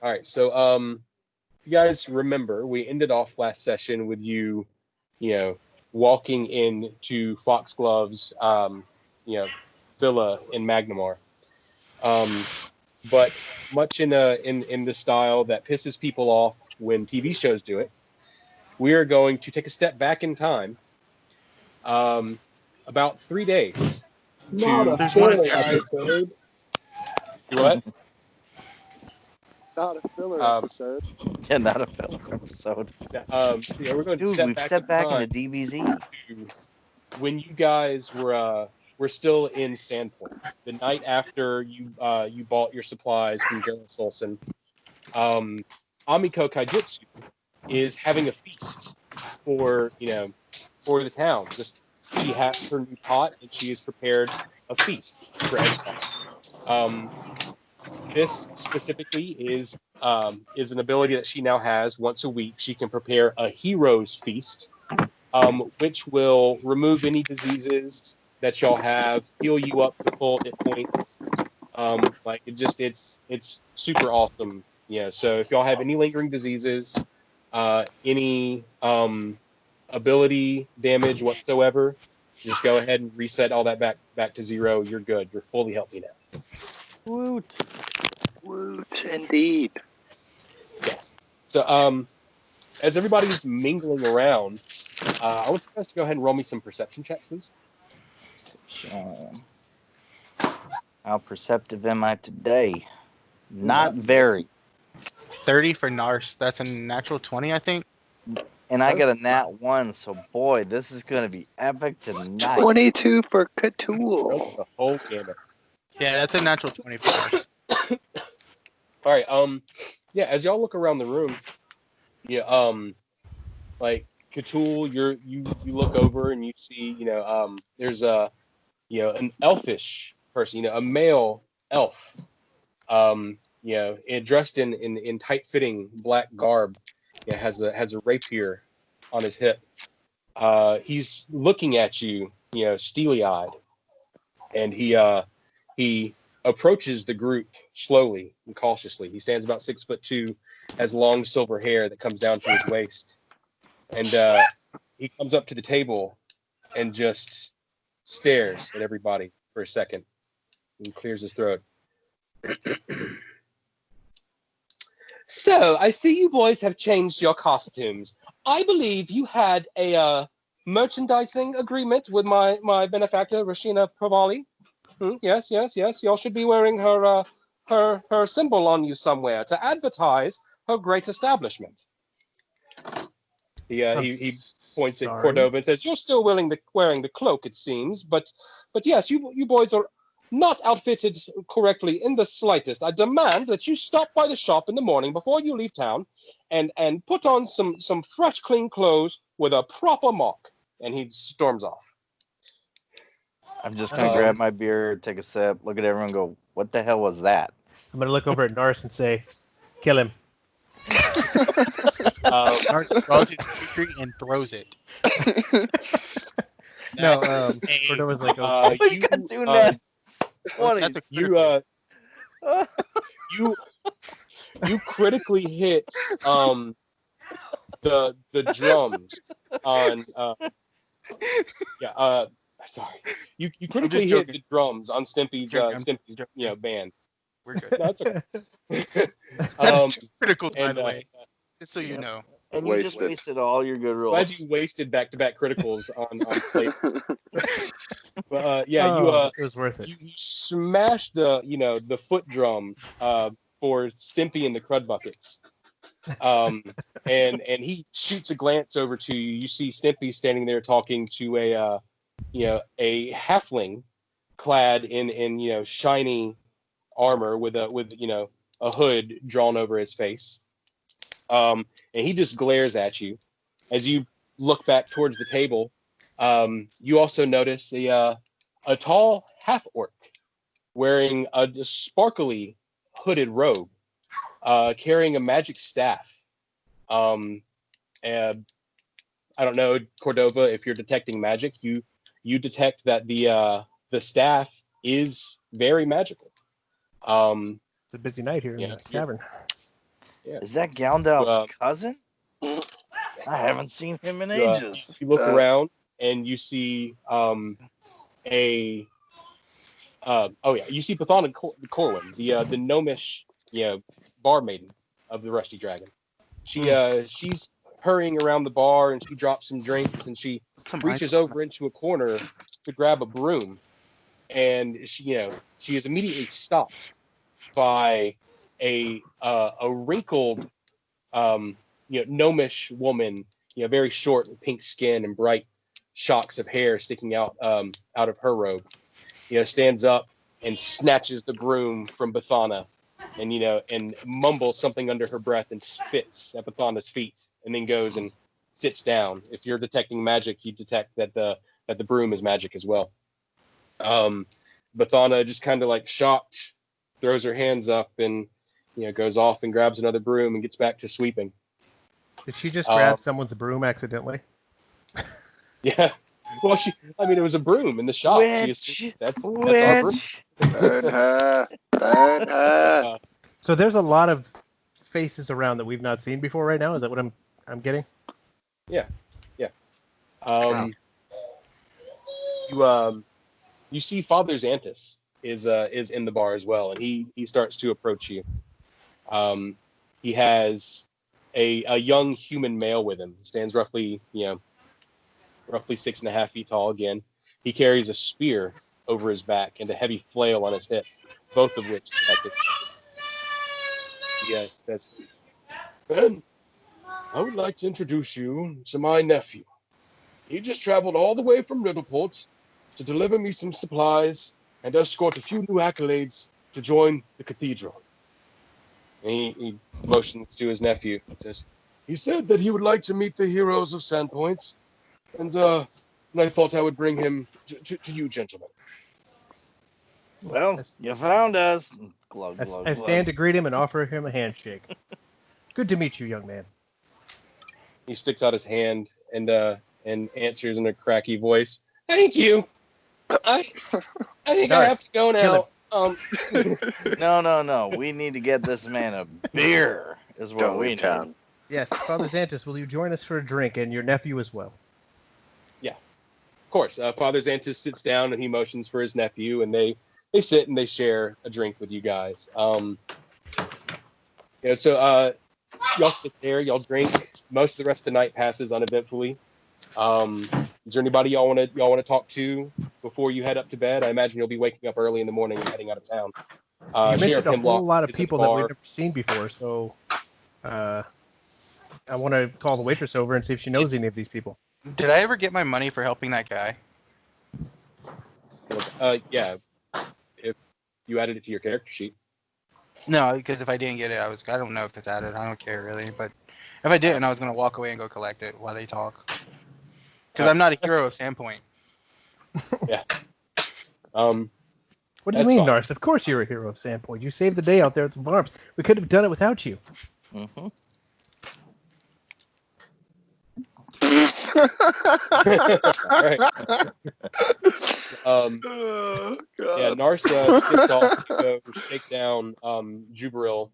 All right. So, if you guys remember, we ended off last session with you, walking into Foxglove's, villa in Magnamar. But much in the style that pisses people off when TV shows do it, we are going to take a step back in time, about 3 days Not to a There's one in filler there. episode. what? Not a filler Um, episode. Yeah, not a filler episode. We're going to Dude, step we've back stepped in back time into DBZ. to when you guys were still in Sandpoint, the night after you bought your supplies from Garrett Solson. Amiko Kaijitsu is having a feast for the town. She has her new pot and she has prepared a feast for everyone. This specifically is an ability that she now has. Once a week, she can prepare a hero's feast, which will remove any diseases that y'all have, heal you up to full hit points. It's super awesome. Yeah. So if y'all have any lingering diseases, any ability damage whatsoever, just go ahead and reset all that back to 0. You're good. You're fully healthy now. Woot. Woot, indeed. Yeah. So as everybody's mingling around, I want you guys to go ahead and roll me some perception checks, please. How perceptive am I today? Not very. 30 for Nars. That's a natural 20, I think. And I got a nat 1, so boy, this is going to be epic tonight. 22 for Roll Cthulhu. the whole gamut. Yeah, that's a natural 20 for Nars. All right. Yeah. As y'all look around the room, yeah. Like Cthulhu, you look over and you see, there's an elfish person, a male elf, dressed in tight-fitting black garb, has a rapier on his hip. He's looking at you, steely-eyed, and he approaches the group slowly and cautiously. He stands about 6'2", has long silver hair that comes down to his waist, and he comes up to the table and just stares at everybody for a second and clears his throat. So, I see you boys have changed your costumes. I believe you had a merchandising agreement with my benefactor, Rashina Pravali. Yes. Y'all should be wearing her symbol on you somewhere to advertise her great establishment. He points at Cordova and says, "You're still wearing the cloak, it seems, but yes, you boys are not outfitted correctly in the slightest. I demand that you stop by the shop in the morning before you leave town, and put on some fresh, clean clothes with a proper mark." And he storms off. I'm just going to grab my beer, take a sip, look at everyone and go, what the hell was that? I'm going to look over at Nars and say, kill him. Nars draws his tree and throws it. No, Cordova's like, That's a critical. You critically hit the drums on sorry. You critically hit the drums on Stimpy's band. We're good. No, it's okay. That's critical, by the way. Just so you know. And you just wasted all your good rolls. Glad you wasted back-to-back criticals on plate. But it was worth it. You smashed the foot drum for Stimpy and the Crud Buckets. And he shoots a glance over to you. You see Stimpy standing there talking to a halfling clad in shiny armor with a hood drawn over his face. And he just glares at you. As you look back towards the table, you also notice a tall half-orc wearing a sparkly hooded robe, carrying a magic staff. And I don't know, Cordova, if you're detecting magic, you detect that the staff is very magical. It's a busy night here in the tavern. Yeah. Is that Goundal's Well, cousin? I haven't seen him in You ages. look around and you see a you see Pathana Corwin, the gnomish bar maiden of the Rusty Dragon. She's hurrying around the bar and she drops some drinks and she reaches over into a corner to grab a broom, and she is immediately stopped by a wrinkled gnomish woman, very short with pink skin and bright shocks of hair sticking out out of her robe. Stands up and snatches the broom from Bathana, and mumbles something under her breath and spits at Bathana's feet, and then goes and sits down. If you're detecting magic, you detect that the broom is magic as well. Bathana just kind of like shocked, throws her hands up and goes off and grabs another broom and gets back to sweeping. Did she just grab someone's broom accidentally? Yeah. Well, it was a broom in the shop. Witch. That's our broom. Burn her! Burn her! So there's a lot of faces around that we've not seen before right now. Is that what I'm getting? Yeah. You see Father Xantus is in the bar as well, and he starts to approach you. He has a young human male with him. He stands roughly 6.5 feet tall again. He carries a spear over his back and a heavy flail on his hip, both of which connected. Yeah, that's. And I would like to introduce you to my nephew. He just traveled all the way from Riddleport to deliver me some supplies and escort a few new accolades to join the cathedral. And he motions to his nephew and says, he said that he would like to meet the heroes of Sandpoint, and I thought I would bring him to you, gentlemen. Well, you found us. Glug, glug, I glug. stand to greet him and offer him a handshake. Good to meet you, young man. He sticks out his hand and answers in a cracky voice, "Thank you. I think I have to go now." No. We need to get this man a beer. Is what Don't we leave need. town. Yes, Father Xantus, will you join us for a drink, and your nephew as well? Yeah, of course. Father Xantus sits down and he motions for his nephew, and they sit and they share a drink with you guys. So y'all sit there, y'all drink. Most of the rest of the night passes uneventfully. Is there anybody y'all want to talk to before you head up to bed? I imagine you'll be waking up early in the morning and heading out of town. You mentioned a whole lot of is at the people that bar. we've never seen before, so I want to call the waitress over and see if she knows any of these people. Did I ever get my money for helping that guy? Yeah. If you added it to your character sheet. No, because if I didn't get it, I don't know if it's added. I don't care really. But if I didn't, I was going to walk away and go collect it while they talk. Because I'm not a hero of Sandpoint. Yeah. What do you That's mean, fine. Nars? Of course you're a hero of Sandpoint. You saved the day out there at the farms. We could have done it without you. Mm-hmm. All right. Oh, God. Yeah, Narsa skips off to go shake down Jubril,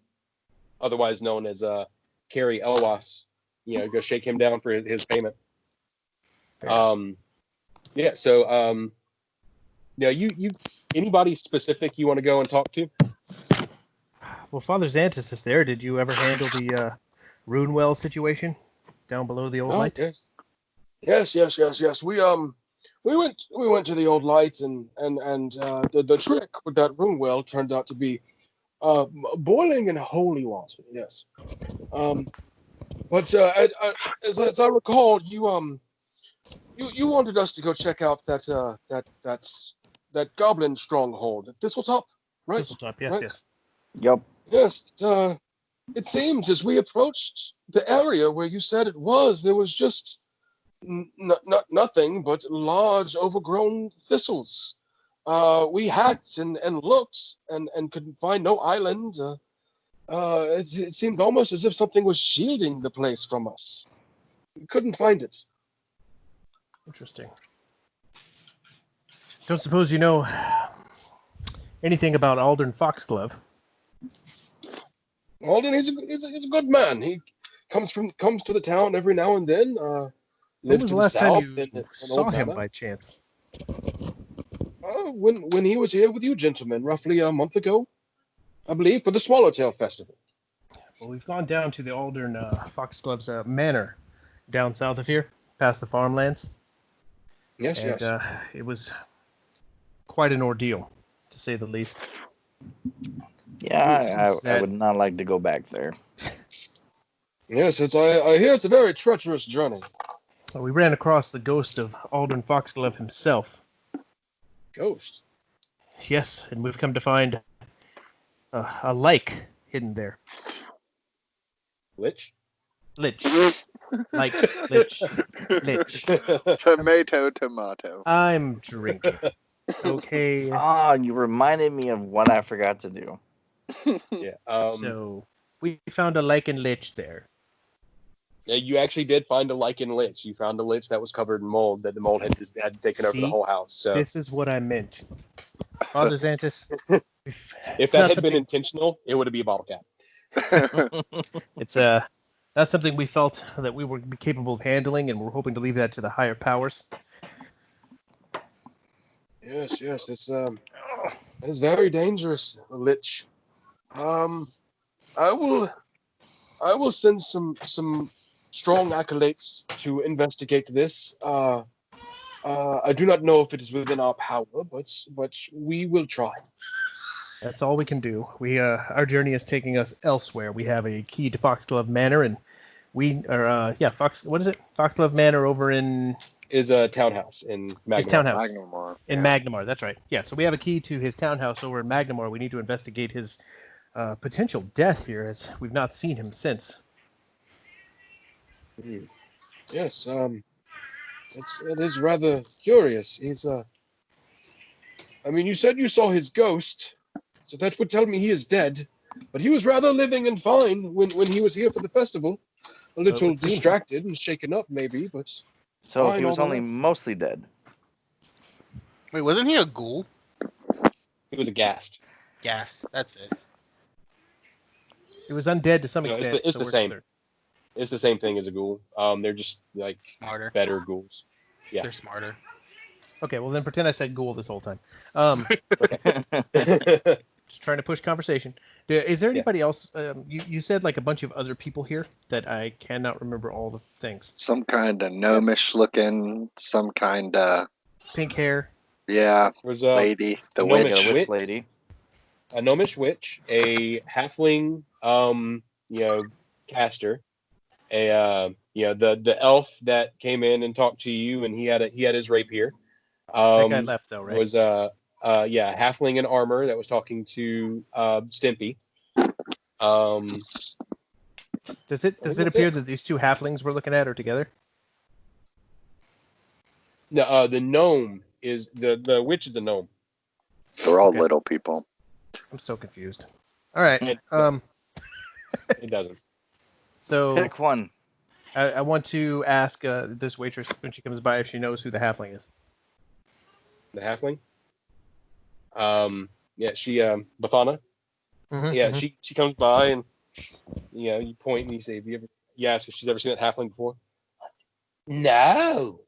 otherwise known as Carrie Elwas. Go shake him down for his payment. You anybody specific you want to go and talk to? Well, Father Xantus is there. Did you ever handle the Runewell situation down below the old light? Yes. We went to the old light, and the trick with that room well turned out to be boiling in holy water. Yes. But as I recall, you wanted us to go check out that goblin stronghold at Thistletop, right? Thistletop, yes, Right? yes. Yep. Yes. It seems as we approached the area where you said it was, there was just nothing but large overgrown thistles. We hacked and looked and couldn't find no island. It seemed almost as if something was shielding the place from us. We couldn't find it. Interesting. Don't suppose you know anything about Aldern Foxglove? Alden, he's a good man. He comes to the town every now and then. When Lives was to the the last time south you in an saw old him manor. by chance? When he was here with you gentlemen, roughly a month ago, I believe, for the Swallowtail Festival. Well, we've gone down to the Aldern Foxglove's manor down south of here, past the farmlands. Yes, And yes. it was quite an ordeal, to say the least. Yeah, I would not like to go back there. Yes, I hear it's a very treacherous journey. We ran across the ghost of Aldern Foxglove himself. Ghost? Yes, and we've come to find a lich hidden there. Lich? Lich. Like, lich. Lich. Tomato. I'm drinking. Okay. Ah, you reminded me of what I forgot to do. Yeah. So, we found a lichen lich there. Yeah, you actually did find a lichen lich. You found a lich that was covered in mold that the mold had taken over the See? whole house. So This is what I meant. Father Xantus, if that had been intentional, it would be a bottle cap. It's not something we felt that we were capable of handling, and we're hoping to leave that to the higher powers. Yes, that is very dangerous, the lich. I will send some strong acolytes to investigate this. I do not know if it is within our power, but we will try. That's all we can do. Our journey is taking us elsewhere. We have a key to Foxglove Manor, and what is it? Foxglove Manor over in Is a townhouse in Magnamar. his townhouse in Yeah. Magnamar. That's right. Yeah, so we have a key to his townhouse over in Magnamar. We need to investigate his potential death here, as we've not seen him since. Yes, it is rather curious. He's I mean, you said you saw his ghost, so that would tell me he is dead. But he was rather living and fine when he was here for the festival. A So it little would seem. distracted and shaken up, maybe, but So fine he was only otherwise. mostly dead. Wait, wasn't he a ghoul? He was aghast. Gassed. That's it. It was undead to some No, it's extent. the so same. It's the same thing as a ghoul. They're just like Smarter. better ghouls. Yeah. They're smarter. Okay, well then pretend I said ghoul this whole time. Just trying to push conversation. Is there anybody else? You said like a bunch of other people here that I cannot remember all the things. Some kind of gnomish looking, some kind of Pink hair. Was lady, the a witch. gnomish Witch lady. a gnomish witch, a halfling, caster, the elf that came in and talked to you, and he had his rapier. That guy left though, right? Was halfling in armor that was talking to Stimpy. Does it appear that these two halflings we're looking at are together? No, the gnome is the witch is a gnome. They're all Okay. little people. I'm so confused. All right. It doesn't. So Pick one. I want to ask this waitress when she comes by if she knows who the halfling is. The halfling. She Bathana. Mm-hmm, She comes by and you point and you say, you ask if she's ever seen that halfling before. No.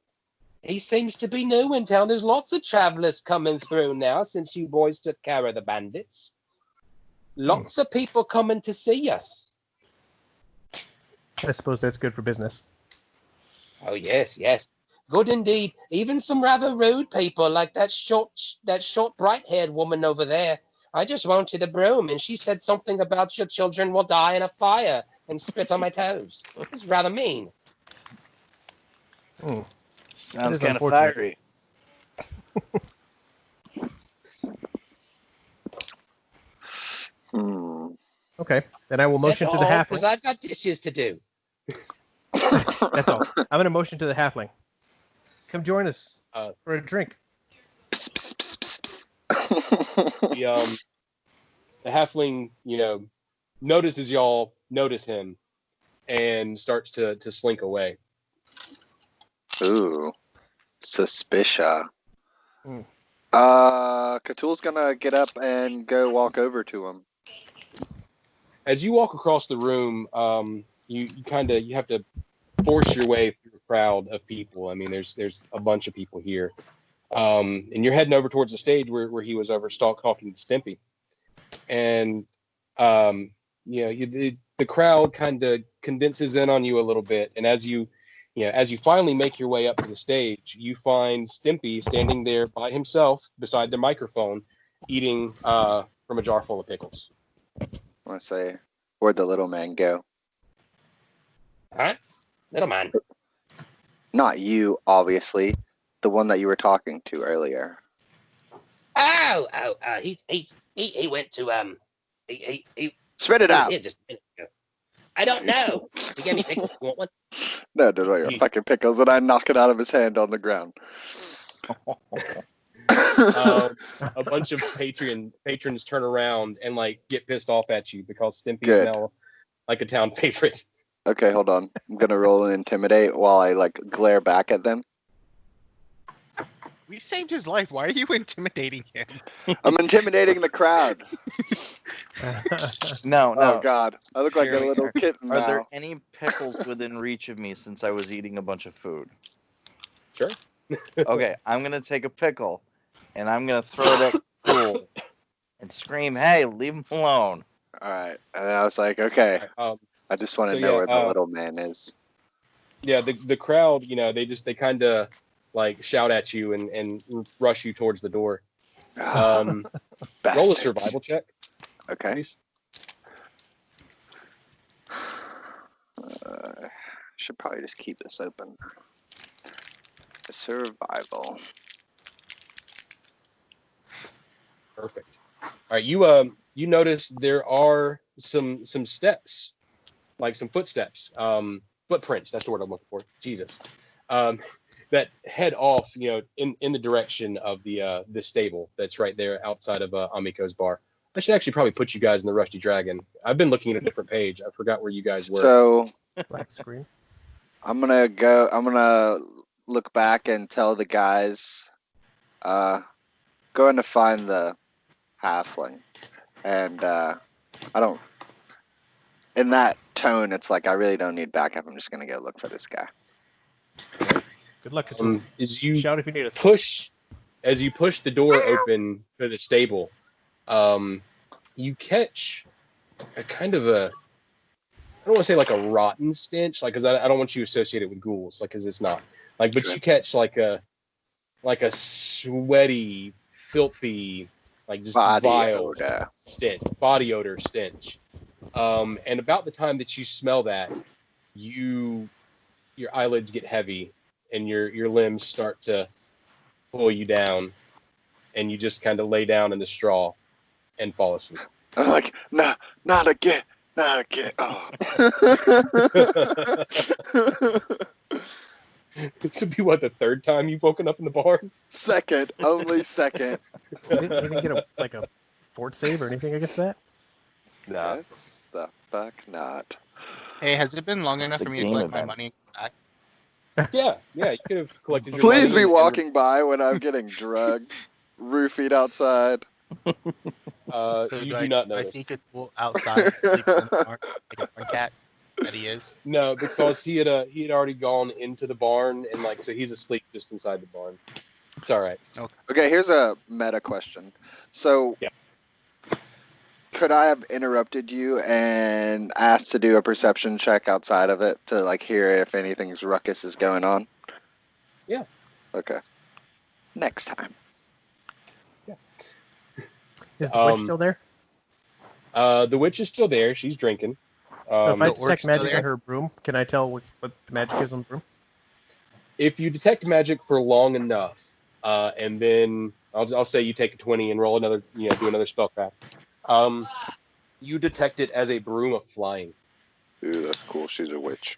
He seems to be new in town. There's lots of travelers coming through now since you boys took care of the bandits. Lots of people coming to see us. I suppose that's good for business. Oh, yes. Good indeed. Even some rather rude people like that short, bright-haired woman over there. I just wanted a broom, and she said something about your children will die in a fire and spit on my toes. It's rather mean. Sounds is kind of unfortunate. fiery. Okay, then I will motion to the halfling. Because I've got dishes to do. That's all. I'm going to motion to the halfling. Come join us for a drink. Psst. The halfling, notices y'all notice him and starts to slink away. Ooh, suspicious. Cthulhu's gonna get up and go walk over to him. as you walk across the room, you have to force your way through a crowd of people. I mean, there's a bunch of people here, and you're heading over towards the stage where he was over talking to Stimpy, and the crowd kind of condenses in on you a little bit, and as you finally make your way up to the stage, you find Stimpy standing there by himself beside the microphone, eating from a jar full of pickles. I want to say, where'd the little man go? Huh? Little man. Not you, obviously. The one that you were talking to earlier. He went to he Spit it was out. here just a minute ago. I don't know. He gave me pickles. You want one? No, don't worry, your fucking pickles, and I knock it out of his hand on the ground. A bunch of patrons turn around and like get pissed off at you because Stimpy is now like a town favorite. Okay, hold on. I'm gonna roll and intimidate while I like glare back at them. We saved his life. Why are you intimidating him? I'm intimidating the crowd. No. Oh God, I look like a Jeremy, little kitten Are now. there any pickles within reach of me since I was eating a bunch of food? Sure. Okay, I'm gonna take a pickle, and I'm gonna throw it at Ghoul and scream, "Hey, leave him alone!" All right, and I was like, okay. I just want to know where the little man is. Yeah, the crowd, they kind of like shout at you and rush you towards the door. Roll a survival check. Okay. Please. Should probably just keep this open. Survival. Perfect. All right, you notice there are some steps, like some footsteps, footprints. That's the word I'm looking for. Jesus, that head off, in the direction of the stable that's right there outside of Amiko's bar. I should actually probably put you guys in the Rusty Dragon. I've been looking at a different page. I forgot where you guys were. So Black screen. I'm gonna look back and tell the guys, going to find the halfling. And in that tone, it's like, I really don't need backup. I'm just gonna go look for this guy. Good luck. As you Shout if you need us. push the door open to the stable, you catch a kind of I don't want to say like a rotten stench, like, because I don't want you to associate it with ghouls, like, because it's not. Like, but you catch like a sweaty, filthy, like just vile stench, body odor stench. And about the time that you smell that, your eyelids get heavy and your limbs start to pull you down, and you just kind of lay down in the straw and fall asleep. I'm like, no, not again. Not again. Oh. This would be what, the third time you've woken up in the barn? Second, only second. You didn't get a fort save or anything against that? No. That's the fuck not. Hey, has it been long enough the for me to game collect my event. money back? Yeah, you could have collected your Please money be and- walking by when I'm getting drugged, roofied outside. So you do do not I notice. see a tool outside sleeping in the barn, like a barn cat that he is? No, because he had already gone into the barn, and like, so he's asleep just inside the barn. It's all right. Okay, here's a meta question. So, Yeah. could I have interrupted you and asked to do a perception check outside of it to like hear if anything's ruckus is going on? Yeah. Okay. Next time. Is the witch still there? The witch is still there. She's drinking. So if I the orc's detect still magic there? on her broom, can I tell what the magic is on the broom? If you detect magic for long enough, and then I'll say you take a 20 and roll another, do another spellcraft. You detect it as a broom of flying. Ooh, that's cool. She's a witch.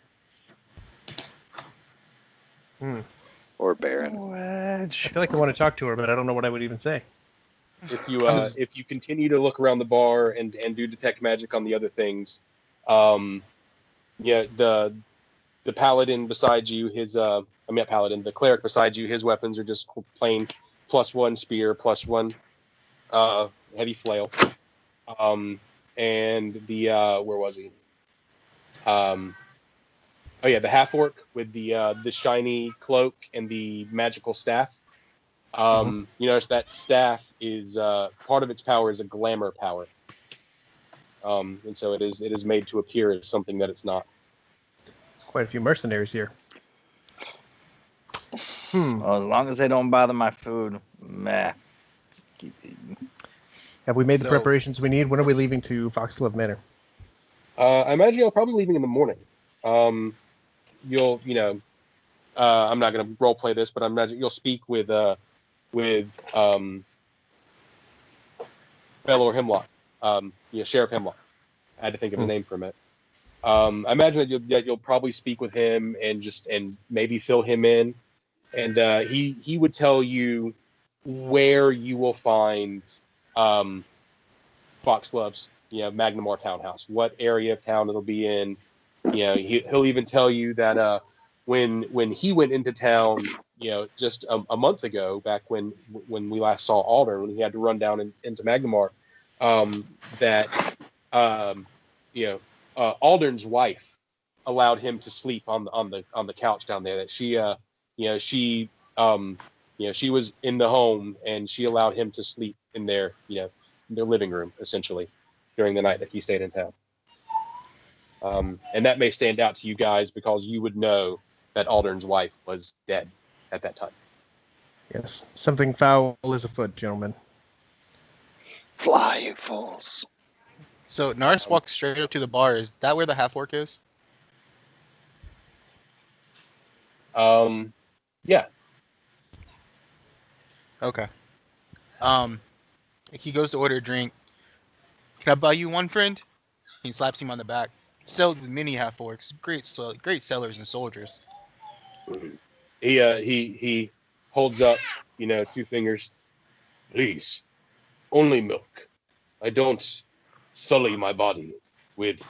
Or baron. I feel like I want to talk to her, but I don't know what I would even say. If you continue to look around the bar and do detect magic on the other things, the paladin beside you, the cleric beside you, his weapons are just plain +1 spear, +1 heavy flail, and the where was he? Oh yeah, the half orc with the shiny cloak and the magical staff. You notice that staff is part of its power is a glamour power, and so it is made to appear as something that it's not. Quite a few mercenaries here. Well, as long as they don't bother my food, meh. Just keep eating. Have we made the So- preparations we need? When are we leaving to Foxglove Manor? I imagine you'll probably leaving in the morning. You'll I'm not going to role play this, but I imagine you'll speak with Bellor Hemlock, Sheriff Hemlock. I had to think of his name for a minute. I imagine that you'll probably speak with him and maybe fill him in, and he would tell you where you will find Foxglove's Magnamore townhouse, what area of town it'll be in. He'll even tell you that when he went into town, just a month ago, back when we last saw Alden, when he had to run down into Magnamore, that Alden's wife allowed him to sleep on the couch down there. That she was in the home and she allowed him to sleep in their living room essentially during the night that he stayed in town. And that may stand out to you guys because you would know that Aldern's wife was dead at that time. Yes. Something foul is afoot, gentlemen. Fly, you fools. So Naris walks straight up to the bar. Is that where the half orc is? Yeah. Okay. He goes to order a drink. Can I buy you one, friend? He slaps him on the back. Sell with many half orcs, great sellers and soldiers. He holds up, two fingers. Please, only milk. I don't sully my body with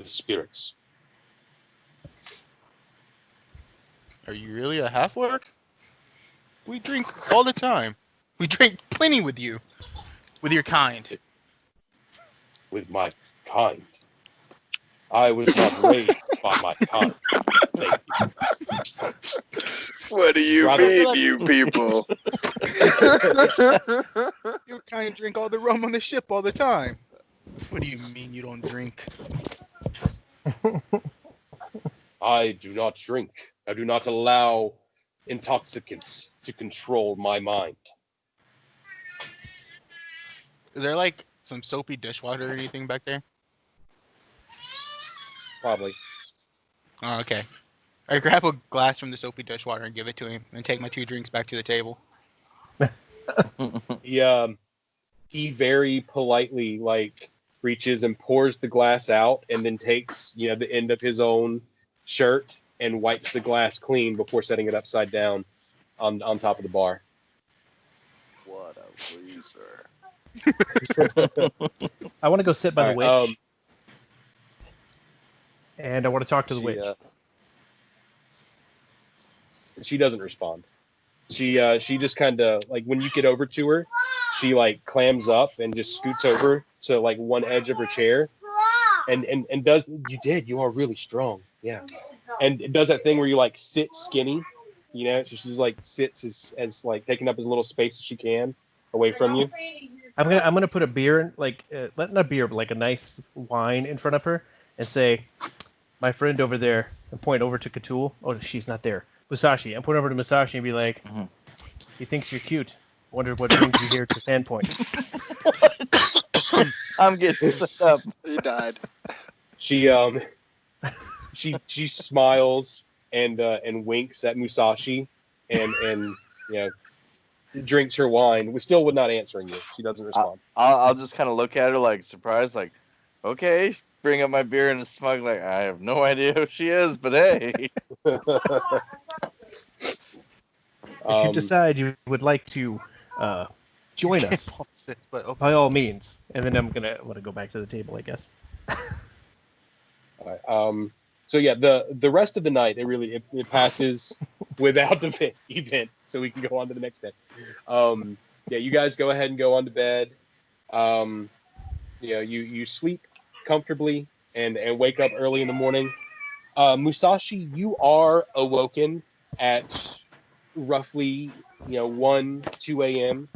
spirits. Are you really a half orc? We drink all the time. We drink plenty with you, with your kind. With my kind. I was not raised by my kind. Thank you. What do you Rather- mean, you people? Your kind drink all the rum on the ship all the time. What do you mean you don't drink? I do not drink. I do not allow intoxicants to control my mind. Is there like some soapy dishwater or anything back there? Probably. Oh, okay. I grab a glass from the soapy dishwater and give it to him, and take my 2 drinks back to the table. He very politely reaches and pours the glass out, and then takes the end of his own shirt and wipes the glass clean before setting it upside down on top of the bar. What a loser. I want to go sit by the All right, witch, and I want to talk to the she, witch. She doesn't respond. She just kind of when you get over to her, she clams up and just scoots over to one edge of her chair, and does you are really strong, yeah, and it does that thing where you sit skinny, so she just sits as taking up as little space as she can away from you. I'm gonna put a beer in, not a beer, but a nice wine in front of her, and say, "My friend over there," and point over to Cthulhu. Oh, she's not there. Musashi. And point over to Musashi and be like, "He thinks you're cute. Wonder what brings you here to Sandpoint." I'm getting set up. He died. She she smiles and winks at Musashi and drinks her wine. We still would not answering you. She doesn't respond. I'll just kind of look at her surprised, okay, bring up my beer and a smug, I have no idea who she is, but hey. If you decide you would like to join us, But okay. by all means. And then I'm gonna want to go back to the table, I guess. All right. So yeah, the rest of the night it passes without event, so we can go on to the next day. Yeah, you guys go ahead and go on to bed. you sleep comfortably and wake up early in the morning. Musashi, you are awoken at roughly 1 2 a.m.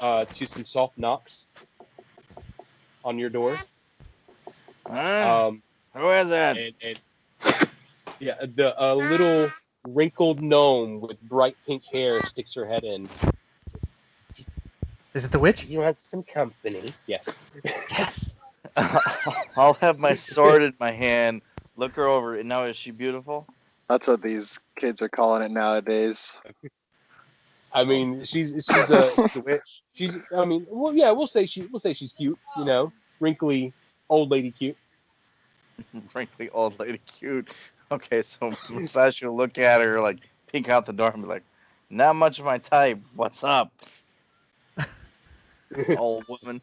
To some soft knocks on your door. Who is it? And yeah, the little wrinkled gnome with bright pink hair sticks her head in. Is it the witch? You want some company? Yes. Yes. I'll have my sword in my hand. Look her over. And now, is she beautiful? That's what these kids are calling it nowadays. I mean, she's a witch. I mean, well, yeah, we'll say she's cute. Wrinkly old lady cute. Frankly, old lady cute. Okay, so Musashi will look at her, like, peek out the door and be like, not much of my type. What's up? Old woman.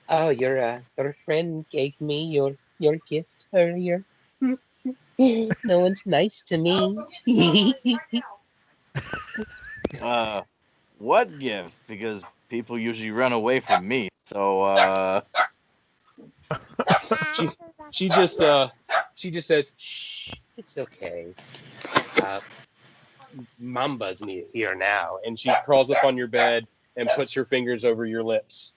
Oh, your friend gave me your gift earlier. No one's nice to me. What gift? Because people usually run away from me. So, She just says, "Shh, It's okay. Mamba's here now," and she crawls up on your bed and puts her fingers over your lips.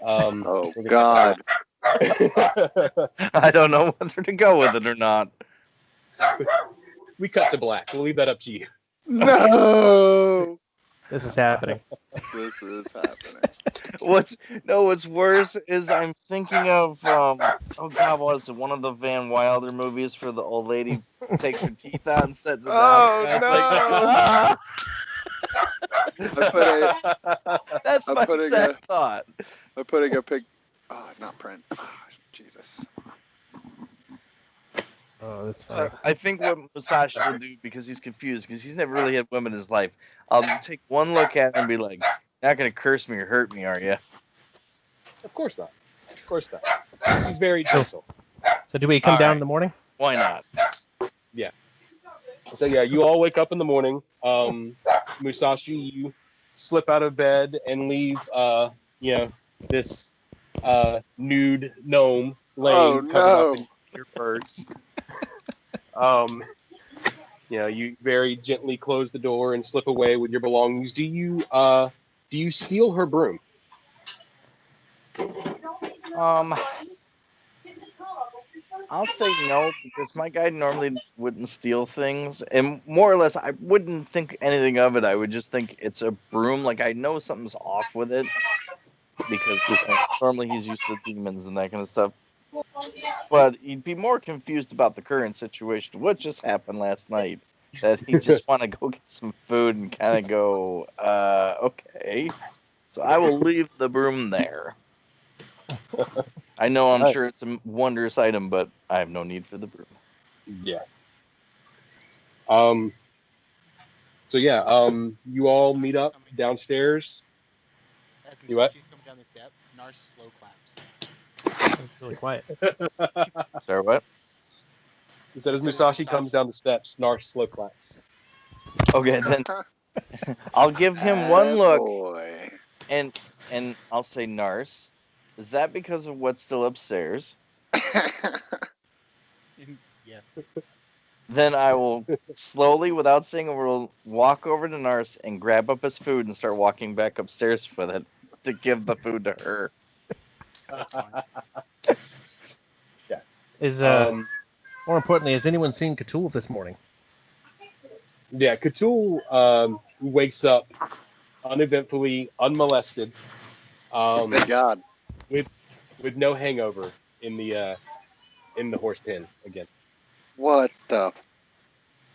Oh we're gonna- God! I don't know whether to go with it or not. We cut to black. We'll leave that up to you. No, This is happening. this is happening. What's worse is I'm thinking of oh God, what was it? One of the Van Wilder movies for the old lady takes her teeth out and sets it Oh, down. no. That's I'm my putting exact thought. I'm putting a pic. Oh, not print. Oh, Jesus. Oh, that's funny. I think what Musashi will do, because he's confused, because he's never really had women in his life, I'll take one look at him and be like, "You're not gonna curse me or hurt me, are you?" Of course not. Of course not. She's very gentle. So do we come All down right. in the morning? Why not? So yeah, you all wake up in the morning. Musashi, you slip out of bed and leave this nude gnome laying covered up in your furs. You very gently close the door and slip away with your belongings. Do you steal her broom? I'll say no, because my guy normally wouldn't steal things, and more or less, I wouldn't think anything of it. I would just think it's a broom. Like, I know something's off with it, because normally he's used to demons and that kind of stuff. But he'd be more confused about the current situation. What just happened last night? That he just want to go get some food and kind of go, okay. So I will leave the broom there. I know I'm sure it's a wondrous item, but I have no need for the broom. Yeah. So yeah, you all meet up downstairs. As You what? Musashi's coming down the step, Nars slow claps. It's really quiet. Sorry, what? He said as Musashi comes down the steps, Narsh slow claps. Okay, then I'll give him one look, Boy. and I'll say, Nars, is that because of what's still upstairs? Yeah. Then I will slowly, without saying a word, walk over to Nars and grab up his food and start walking back upstairs with it to give the food to her. That's fine. Is Um, more importantly, has anyone seen Cthulhu this morning? yeah, Cthulhu wakes up uneventfully, unmolested, Thank God. with no hangover in the horse pen again. What the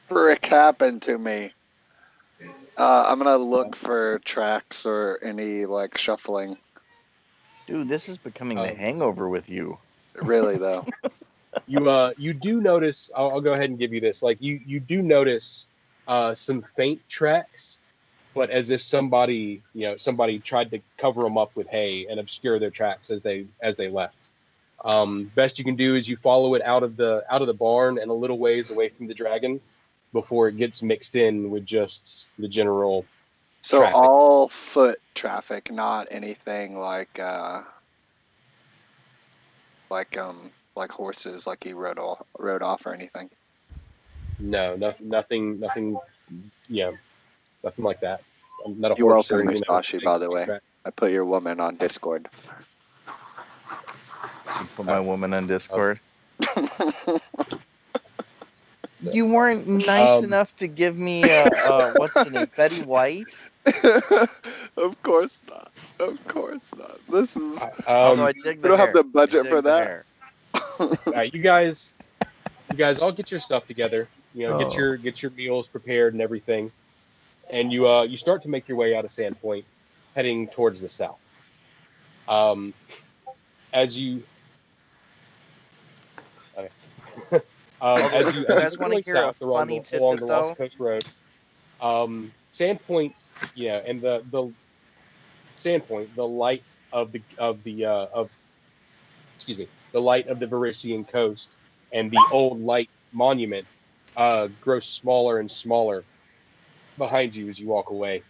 frick happened to me? I'm gonna look for tracks or any like shuffling. Dude, this is becoming the Um, hangover with you. Really though. You do notice. I'll go ahead and give you this. Like you do notice some faint tracks, but as if somebody tried to cover them up with hay and obscure their tracks as they left. Best you can do is you follow it out of the barn and a little ways away from the dragon before it gets mixed in with just the general. So Traffic. all foot traffic, not anything like like horses, like he rode off or anything? No, nothing. Yeah, nothing like that. Not a You're horse or welcome, anything. Musashi, by the way. I put your woman on Discord. You put my woman on Discord. You weren't nice enough to give me what's the name, Betty White. Of course not. Of course not. This is. Although I dig the we don't hair. have the budget for that. All right, you guys all get your stuff together. You know, Oh. get your meals prepared and everything, and you start to make your way out of Sandpoint, heading towards the south. As you. Okay. As you guys want to going hear south a along funny the tidbit, Lost though? Coast Road, Sandpoint, and the Sandpoint, the light of the light of the Verisian coast and the old light monument grows smaller and smaller behind you as you walk away.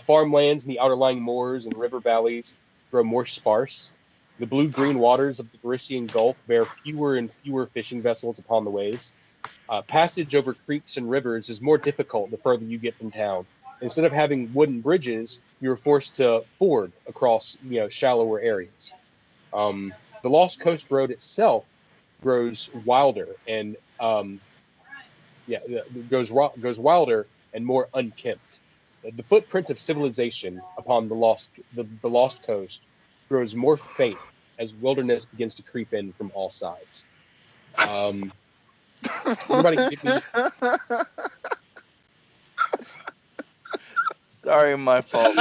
Farmlands in the outerlying moors and river valleys grow more sparse. The blue-green waters of the Verisian Gulf bear fewer and fewer fishing vessels upon the waves. Passage over creeks and rivers is more difficult the further you get from town. Instead of having wooden bridges, you are forced to ford across shallower areas. The Lost Coast Road itself grows wilder and goes wilder and more unkempt. The footprint of civilization upon the Lost Coast grows more faint as wilderness begins to creep in from all sides. Everybody give me. Sorry, my fault.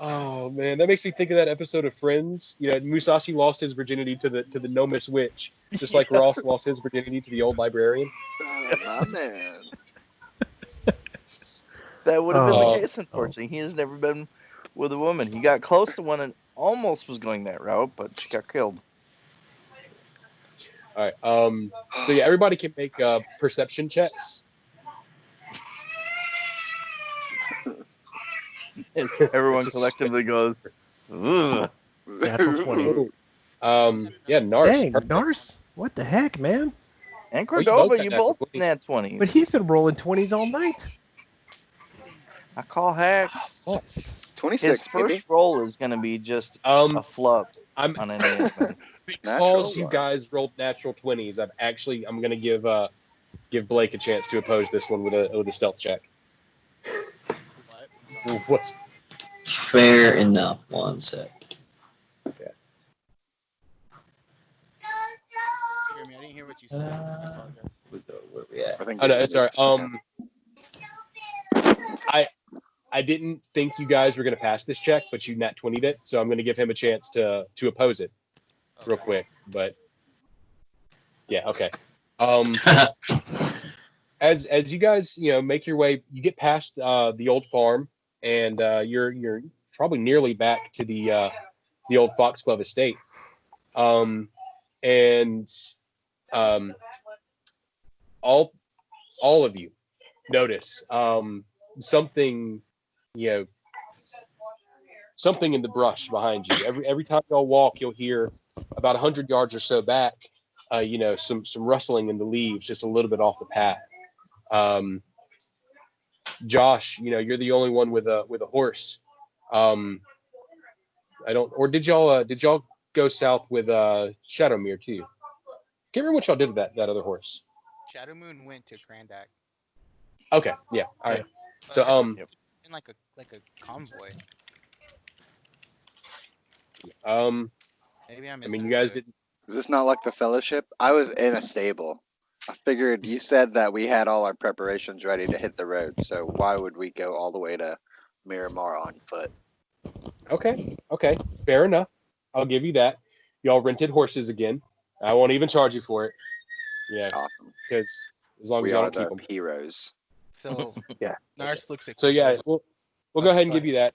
Oh man, that makes me think of that episode of Friends. Musashi lost his virginity to the gnomish witch, just like Ross lost his virginity to the old librarian. My man. That would have been Oh. the case, unfortunately. He has never been with a woman. He got close to one and almost was going that route, but she got killed. All right. So yeah, everybody can make perception checks. Everyone It's a collectively goes, ugh. Natural 20. Yeah, Nars. Dang, perfect. Nars. What the heck, man? And Well, Cordova, you you both both got nat 20s. But he's been rolling 20s all night. I call hacks. Yes. 26, His first baby. roll is going to be just Um, a flub I'm on anything. because you Natural. guys rolled natural 20s. I'm gonna give Blake a chance to oppose this one with a stealth check. What's Fair enough. One sec. Jeremy, I didn't hear what you said. I apologize. Where we at? I think Oh no, you it's all right. I didn't think you guys were gonna pass this check, but you nat 20'd it, so I'm gonna give him a chance to oppose it real quick. But yeah, okay. As you guys make your way, you get past the old farm, and you're probably nearly back to the old Foxglove estate. And all of you notice something something in the brush behind you. Every time y'all walk, you'll hear about 100 yards or so back some rustling in the leaves just a little bit off the path. Josh, you're the only one with a horse. Did y'all go south with Shadowmere too? Can't remember what y'all did with that other horse. Shadow Moon went to Krandak. Okay, yeah, all right. But So in like a convoy. Maybe I'm. I mean, you guys didn't. Is this not like the Fellowship? I was in a stable. I figured you said that we had all our preparations ready to hit the road, so why would we go all the way to Miramar on foot? Okay, fair enough. I'll give you that. Y'all rented horses again. I won't even charge you for it. Yeah, Awesome. because as long as We y'all are don't keep the them. heroes. So Yeah. Nars looks at. So yeah, we'll go ahead and go give you that.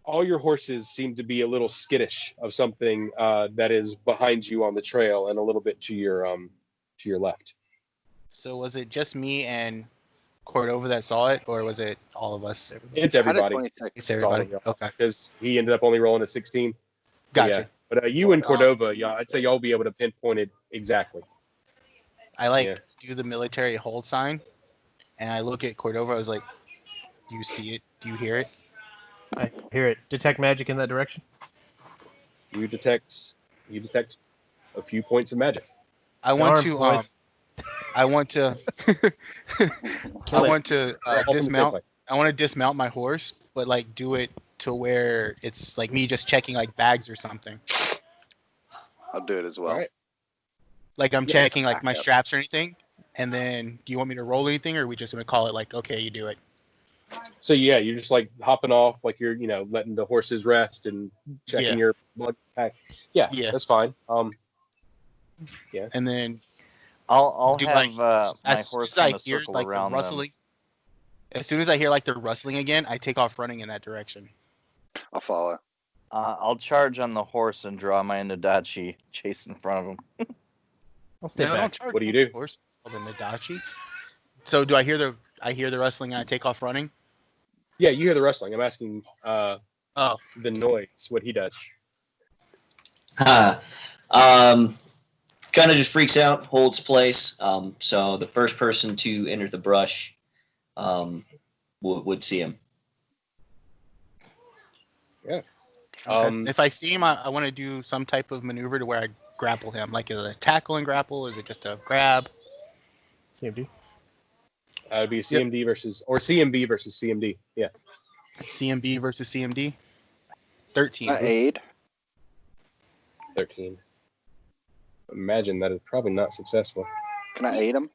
All your horses seem to be a little skittish of something that is behind you on the trail and a little bit to your left. So was it just me and Cordova that saw it, or was it all of us? It's How did everybody. 26? It's everybody. Okay, Because he ended up only rolling a 16. gotcha. Yeah. But you and Cordova, yeah, I'd say y'all be able to pinpoint it exactly. I do the military hold sign, and I look at Cordova. I was like, "Do you see it? Do you hear it?" I hear it. Detect magic in that direction. You detect a few points of magic. I want Arms, to boys. I want to Kill it. dismount. I want to dismount my horse, but like do it to where it's like me just checking like bags or something. I'll do it as well. All right. Like I'm Yeah, checking like my backup. straps or anything. And then do you want me to roll anything, or are we just gonna call it like, okay, you do it? So yeah, you're just like hopping off, like you're letting the horses rest and checking your blood pack. Yeah, that's fine. Yeah. And then I'll do have my as soon horse as I kind of hear circle like the around them. rustling, as soon as I hear like the rustling again, I take off running in that direction. I'll follow. I'll charge on the horse and draw my Unedited chase in front of him. I'll stay No, back. don't charge What do you me, do? of course. It's called a Nadachi. So do I hear the rustling and I take off running? Yeah, you hear the rustling. I'm asking Oh, the noise, what he does. Kind of just freaks out, holds place. So the first person to enter the brush would see him. Yeah. okay. If I see him, I want to do some type of maneuver to where I grapple him. Like, is it a tackle and grapple? Is it just a grab? CMD. It'd be a CMD versus CMB versus CMD. Yeah. CMB versus CMD. 13. Aid. 13. Imagine that is probably not successful. Can I aid him?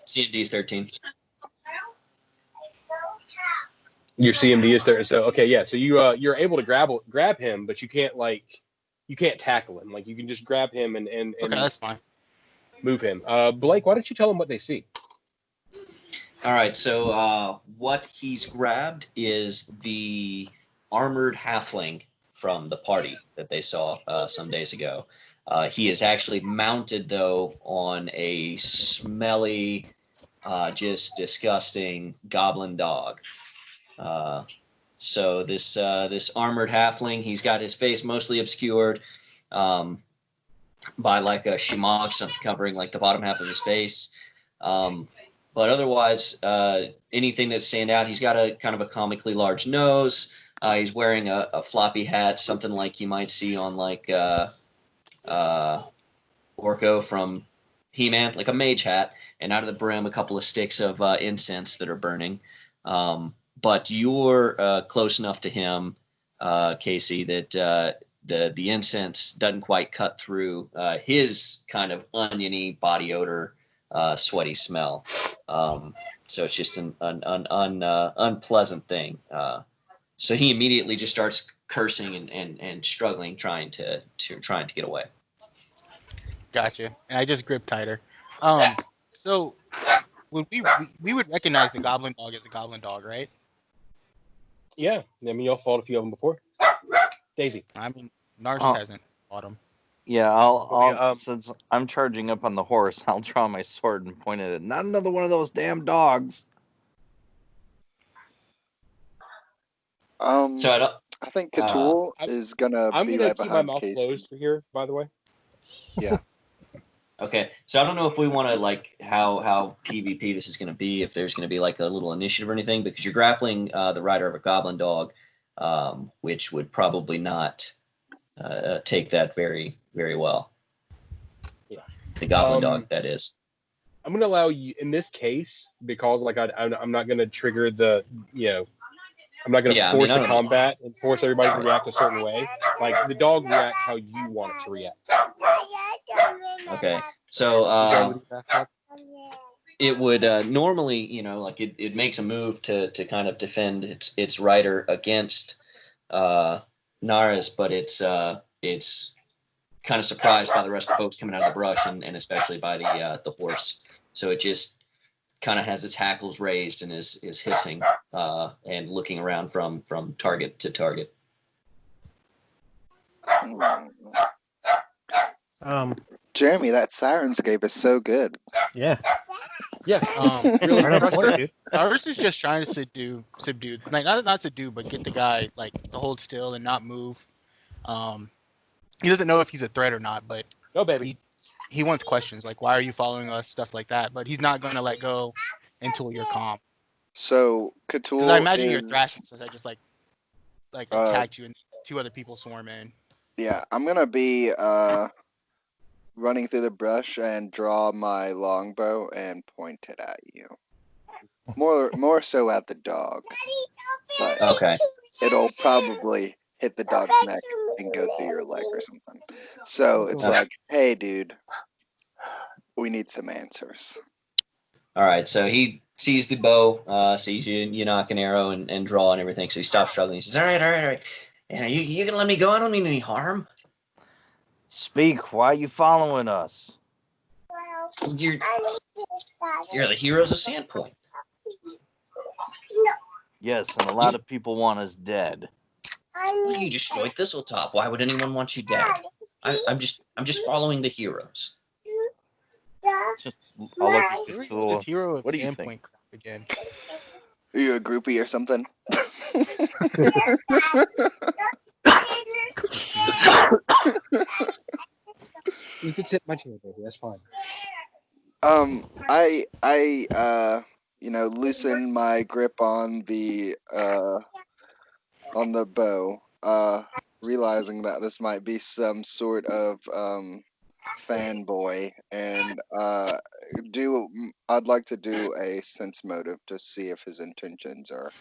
CMD's 13. Your CMD is there. So okay, yeah. So you're able to grab him, but you can't tackle him. Like you can just grab him and Okay, that's fine. move him. Blake, why don't you tell him what they see? All right, so what he's grabbed is the armored halfling from the party that they saw some days ago. He is actually mounted, though, on a smelly, just disgusting goblin dog. So this armored halfling, he's got his face mostly obscured by like a shimok, something covering like the bottom half of his face. But otherwise, anything that's stand out, he's got a kind of a comically large nose. He's wearing a floppy hat, something like you might see on like Orko from He-Man, like a mage hat, and out of the brim a couple of sticks of incense that are burning. But you're close enough to him, Casey, that the incense doesn't quite cut through his kind of oniony body odor, sweaty smell. So it's just an unpleasant thing. So he immediately just starts cursing and struggling, trying to get away. Gotcha. And I just grip tighter. So would we would recognize the goblin dog as a goblin dog, right? Yeah, I mean y'all fought a few of them before. Daisy. I mean, Nars hasn't fought him. Yeah, I'll since I'm charging up on the horse, I'll draw my sword and point it at not another one of those damn dogs. So I think Cthulhu is gonna I'm be gonna right keep my behind mouth Casey. closed for here, by the way. Yeah. Okay, so I don't know if we want to like how PvP this is going to be, if there's going to be like a little initiative or anything, because you're grappling the rider of a goblin dog, which would probably not take that very, very well. Yeah, the goblin dog, that is. I'm gonna allow you in this case because like I'm not gonna trigger the I'm not gonna force a combat and force everybody to react a certain way. Like the dog reacts how you want it to react. Okay, so it would normally, like it makes a move to kind of defend its rider against Naras, but it's kind of surprised by the rest of the folks coming out of the brush, and especially by the horse. So it just kind of has its hackles raised and is hissing and looking around from target to target. Jeremy, that Sirenscape is so good. Yeah. Yeah. Really, Right on point, dude. Ours is just trying to subdue, like not subdue, but get the guy like to hold still and not move. He doesn't know if he's a threat or not, but No, baby. he wants questions like, "Why are you following us?" Stuff like that. But he's not gonna let go until you're calm. So Because Cthulhu I imagine you're is, thrashing since I just like attacked you and 2 other people swarm in. yeah, I'm gonna be running through the brush and draw my longbow and point it at you. More so at the dog, but Okay. it'll probably hit the dog's neck and go through your leg or something. So it's like, hey, dude, we need some answers. All right. So he sees the bow, sees you knock an arrow and draw and everything. So he stops struggling. He says, all right. Yeah, you gonna let me go? I don't mean any harm. Speak. Why are you following us? You're the heroes of Sandpoint. Yes, and a lot of people want us dead. Well, you destroyed Thistletop. Why would anyone want you dead? I'm just following the heroes. Just I'll look at This Cthulhu. hero of What do you Sandpoint think? crap again. Are you a groupie or something? You can sit in my chair, baby. That's fine. I loosen my grip on the bow, realizing that this might be some sort of fanboy, and I'd like to do a sense motive to see if his intentions are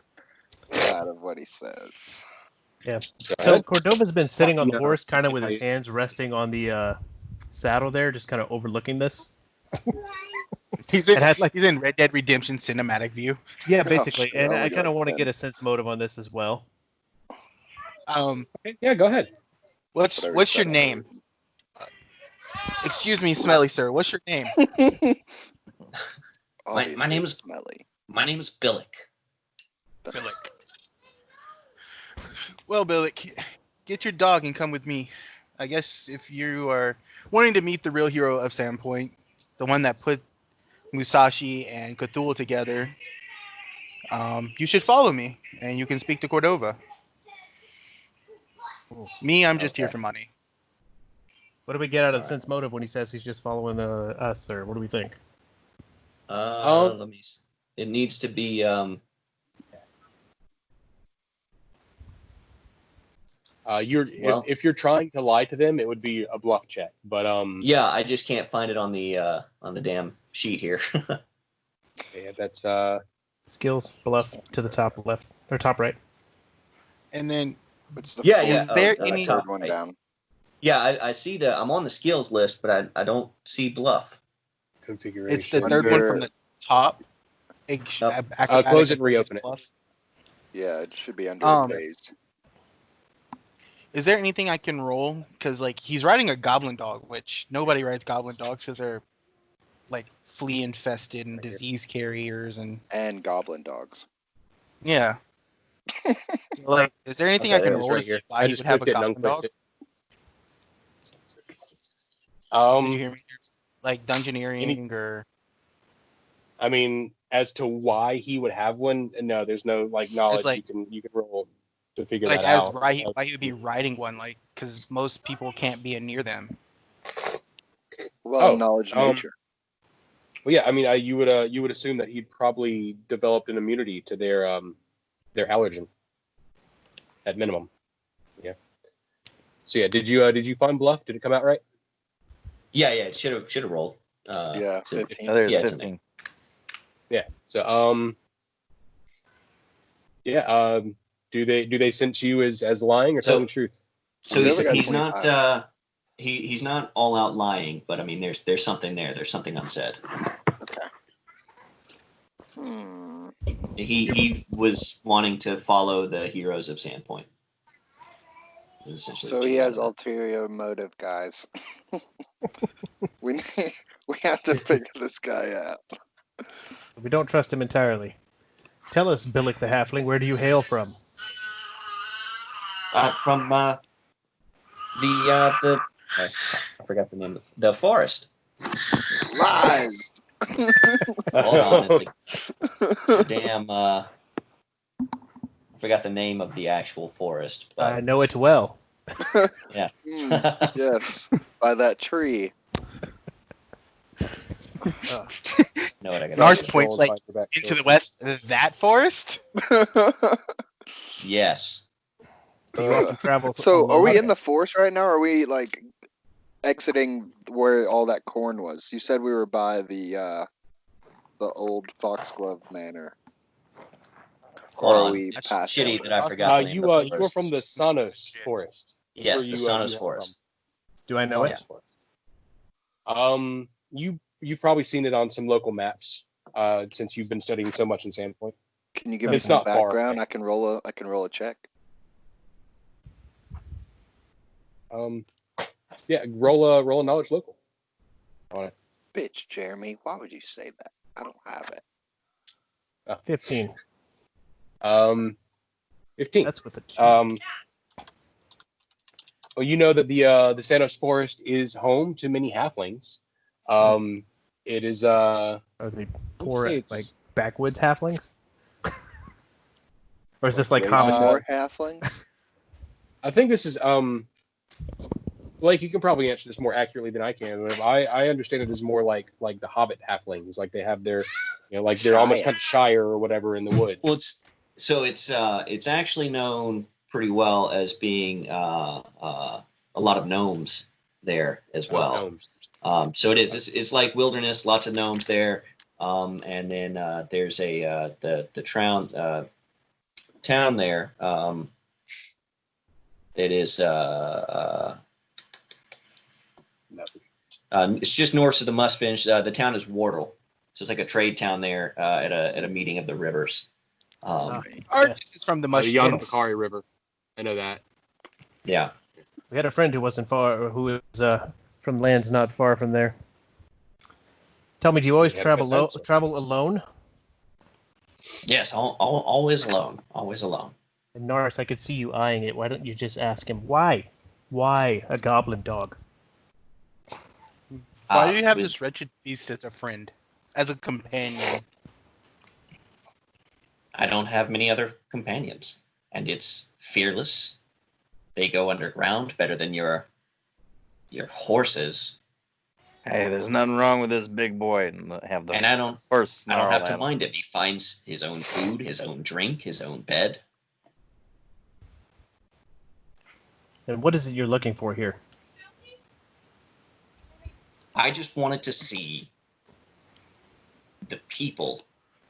that of what he says. Yeah. Go So ahead. Cordova's been sitting on the Yeah. horse, kind of with his hands resting on the saddle there, just kind of overlooking this. He's It had, he's in Red Dead Redemption cinematic view. Yeah, basically. shit, And I'll I go kind of want to then. get a sense motive on this as well. Okay, yeah, go ahead. What's Whatever your you said. name? Excuse me, smelly sir. What's your name? Obviously name is- smelly. My name is Billick. Billick. Well, Billick, get your dog and come with me. I guess if you are wanting to meet the real hero of Sandpoint, the one that put Musashi and Cthulhu together, you should follow me, and you can speak to Cordova. Me, I'm just here for money. What do we get out of the sense motive when he says he's just following us, or what do we think? Let me. It needs to be. If you're trying to lie to them, it would be a bluff check. But Yeah, I just can't find it on the damn sheet here. yeah, that's Skills, bluff to the top left, or top right. And then, What's the Yeah, fourth- yeah. Is there the any- third one down? Yeah, I see I'm on the skills list, but I don't see bluff. configuration. it's the third one from the top. Close it and reopen it. Plus. Yeah, it should be under Um, appraised. Is there anything I can roll? Because he's riding a goblin dog, which nobody rides goblin dogs because they're like flea infested and disease carriers and And goblin dogs. yeah. Is there anything Okay, I can it's roll right to see here. why I he just would have a clicked it and goblin dog? unclicked Did you it. hear me? Like dungeoneering or I mean, as to why he would have one, no, there's no knowledge like- you can roll to figure like that as out. why he would be riding one, like because most people can't be near them. Well, Oh, knowledge um, nature. Well, yeah, I mean, you would assume that he'd probably developed an immunity to their allergen, at minimum. Yeah. So yeah, did you find bluff? Did it come out right? Yeah, it should have rolled. Yeah, so- 15. Oh, there's Yeah, it's in 15. Yeah. So yeah. Do they sense you as lying or So- telling the truth? So The other guy's he's 25. not he's not all out lying, but I mean there's something there. There's something unsaid. Hmm. He was wanting to follow the heroes of Sandpoint. Is essentially So what you he got has out of ulterior motive, guys. we have to figure this guy out. We don't trust him entirely. Tell us, Billick the Halfling, where do you hail from? that. From the I forgot the name of the forest. Lies. Hold on, it's a damn. I forgot the name of the actual forest, I but know it well. yeah. Yes, by that tree. Know what I got? Nars Controlled points like by Quebec into the Shore. west. That forest? Yes. You often travel. So, are we alone. in the forest right now? Or are we like exiting where all that corn was? You said we were by the old Foxglove Manor. Hold Or are on. we That's past shitty that? that I forgot the name You of the you were forest. from the Sonos Forest. That's Yes, where the you Sonos hail Forest. Do I know from. it? Sonos Forest. You've probably seen it on some local maps. Since you've been studying so much in Sandpoint. Can you give me It's some not far background? away. I can roll a check. Yeah, roll a knowledge local on it. Bitch, Jeremy, why would you say that? I don't have it. 15. 15. That's with a 2. Well, you know that the Sanos Forest is home to many halflings. It is Are they poor, say it's- like backwoods halflings? Or is this like Raven Hobbit? more halflings? I think this is Blake, you can probably answer this more accurately than I can. But I understand it as more like the Hobbit halflings, like they have their, like they're almost Shire. kind of shire or whatever in the woods. Well, it's actually known pretty well as being a lot of gnomes there as well. Gnomes. So it is. It's like wilderness, lots of gnomes there. And then there's the town there. That is it's just north of the Mustfinch. The town is Wardle, so it's like a trade town there at a meeting of the rivers. Artis is from the The mush. Yanapakari River. I know that. Yeah. We had a friend who wasn't far, who was from lands not far from there. Tell me, do you always We had a good time, so. travel alone? Yes. Always alone. Always alone. And Norris, I could see you eyeing it. Why don't you just ask him why? Why a goblin dog? Why do you have with- this wretched beast as a friend, as a companion? I don't have many other companions, and it's fearless. They go underground better than your horses, Hey, there's nothing wrong with this big boy. And have the and I don't first. have snarl to at him. mind him. He finds his own food, his own drink, his own bed. And what is it you're looking for here? I just wanted to see the people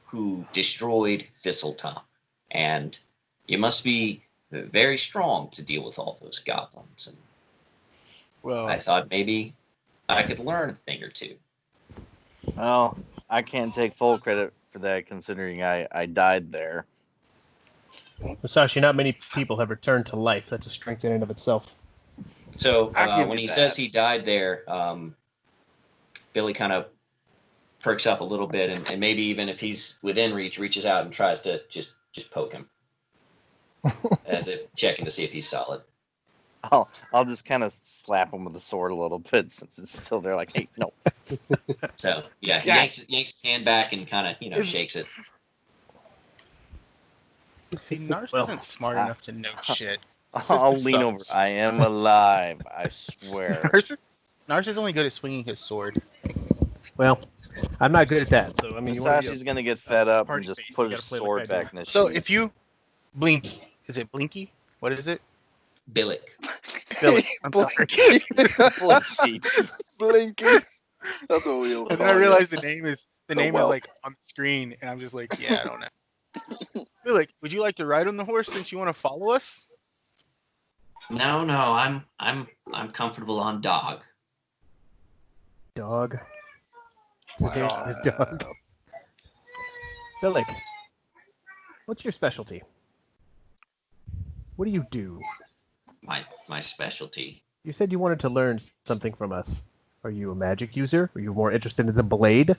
who destroyed Thistletop, and you must be very strong to deal with all those goblins. And Well, I thought maybe I could learn a thing or two. Well, I can't take full credit for that, considering I died there. Musashi, not many people have returned to life. That's a strength in and of itself. So I'll give when you he that. says he died there, Billy kind of perks up a little bit, and maybe even if he's within reach, reaches out and tries to just poke him, as if checking to see if he's solid. I'll just kind of slap him with the sword a little bit since it's still there. Like, hey, no. So yeah, he Yeah. yanks his hand back and kind of shakes it. see, Nars Well, isn't smart enough to know shit. I'll lean over. sucks. I am alive. I swear. Nars is only good at swinging his sword. Well, I'm not good at that. So I mean, you want to Musashi's gonna get fed up and party just face, put you his gotta play like sword I do. back in his So sheath. if you Blinky, is it Blinky? What is it? Billick. Billy. I'm sorry. Blinky. Blinky. That's what we'll And then call I you. realized the name is whelp. like on the screen, and I'm just like, yeah, I don't know. Billy, would you like to ride on the horse since you want to follow us? No, I'm comfortable on dog. dog. His dog. Billick, what's your specialty? What do you do? My specialty. You said you wanted to learn something from us. Are you a magic user? Are you more interested in the blade?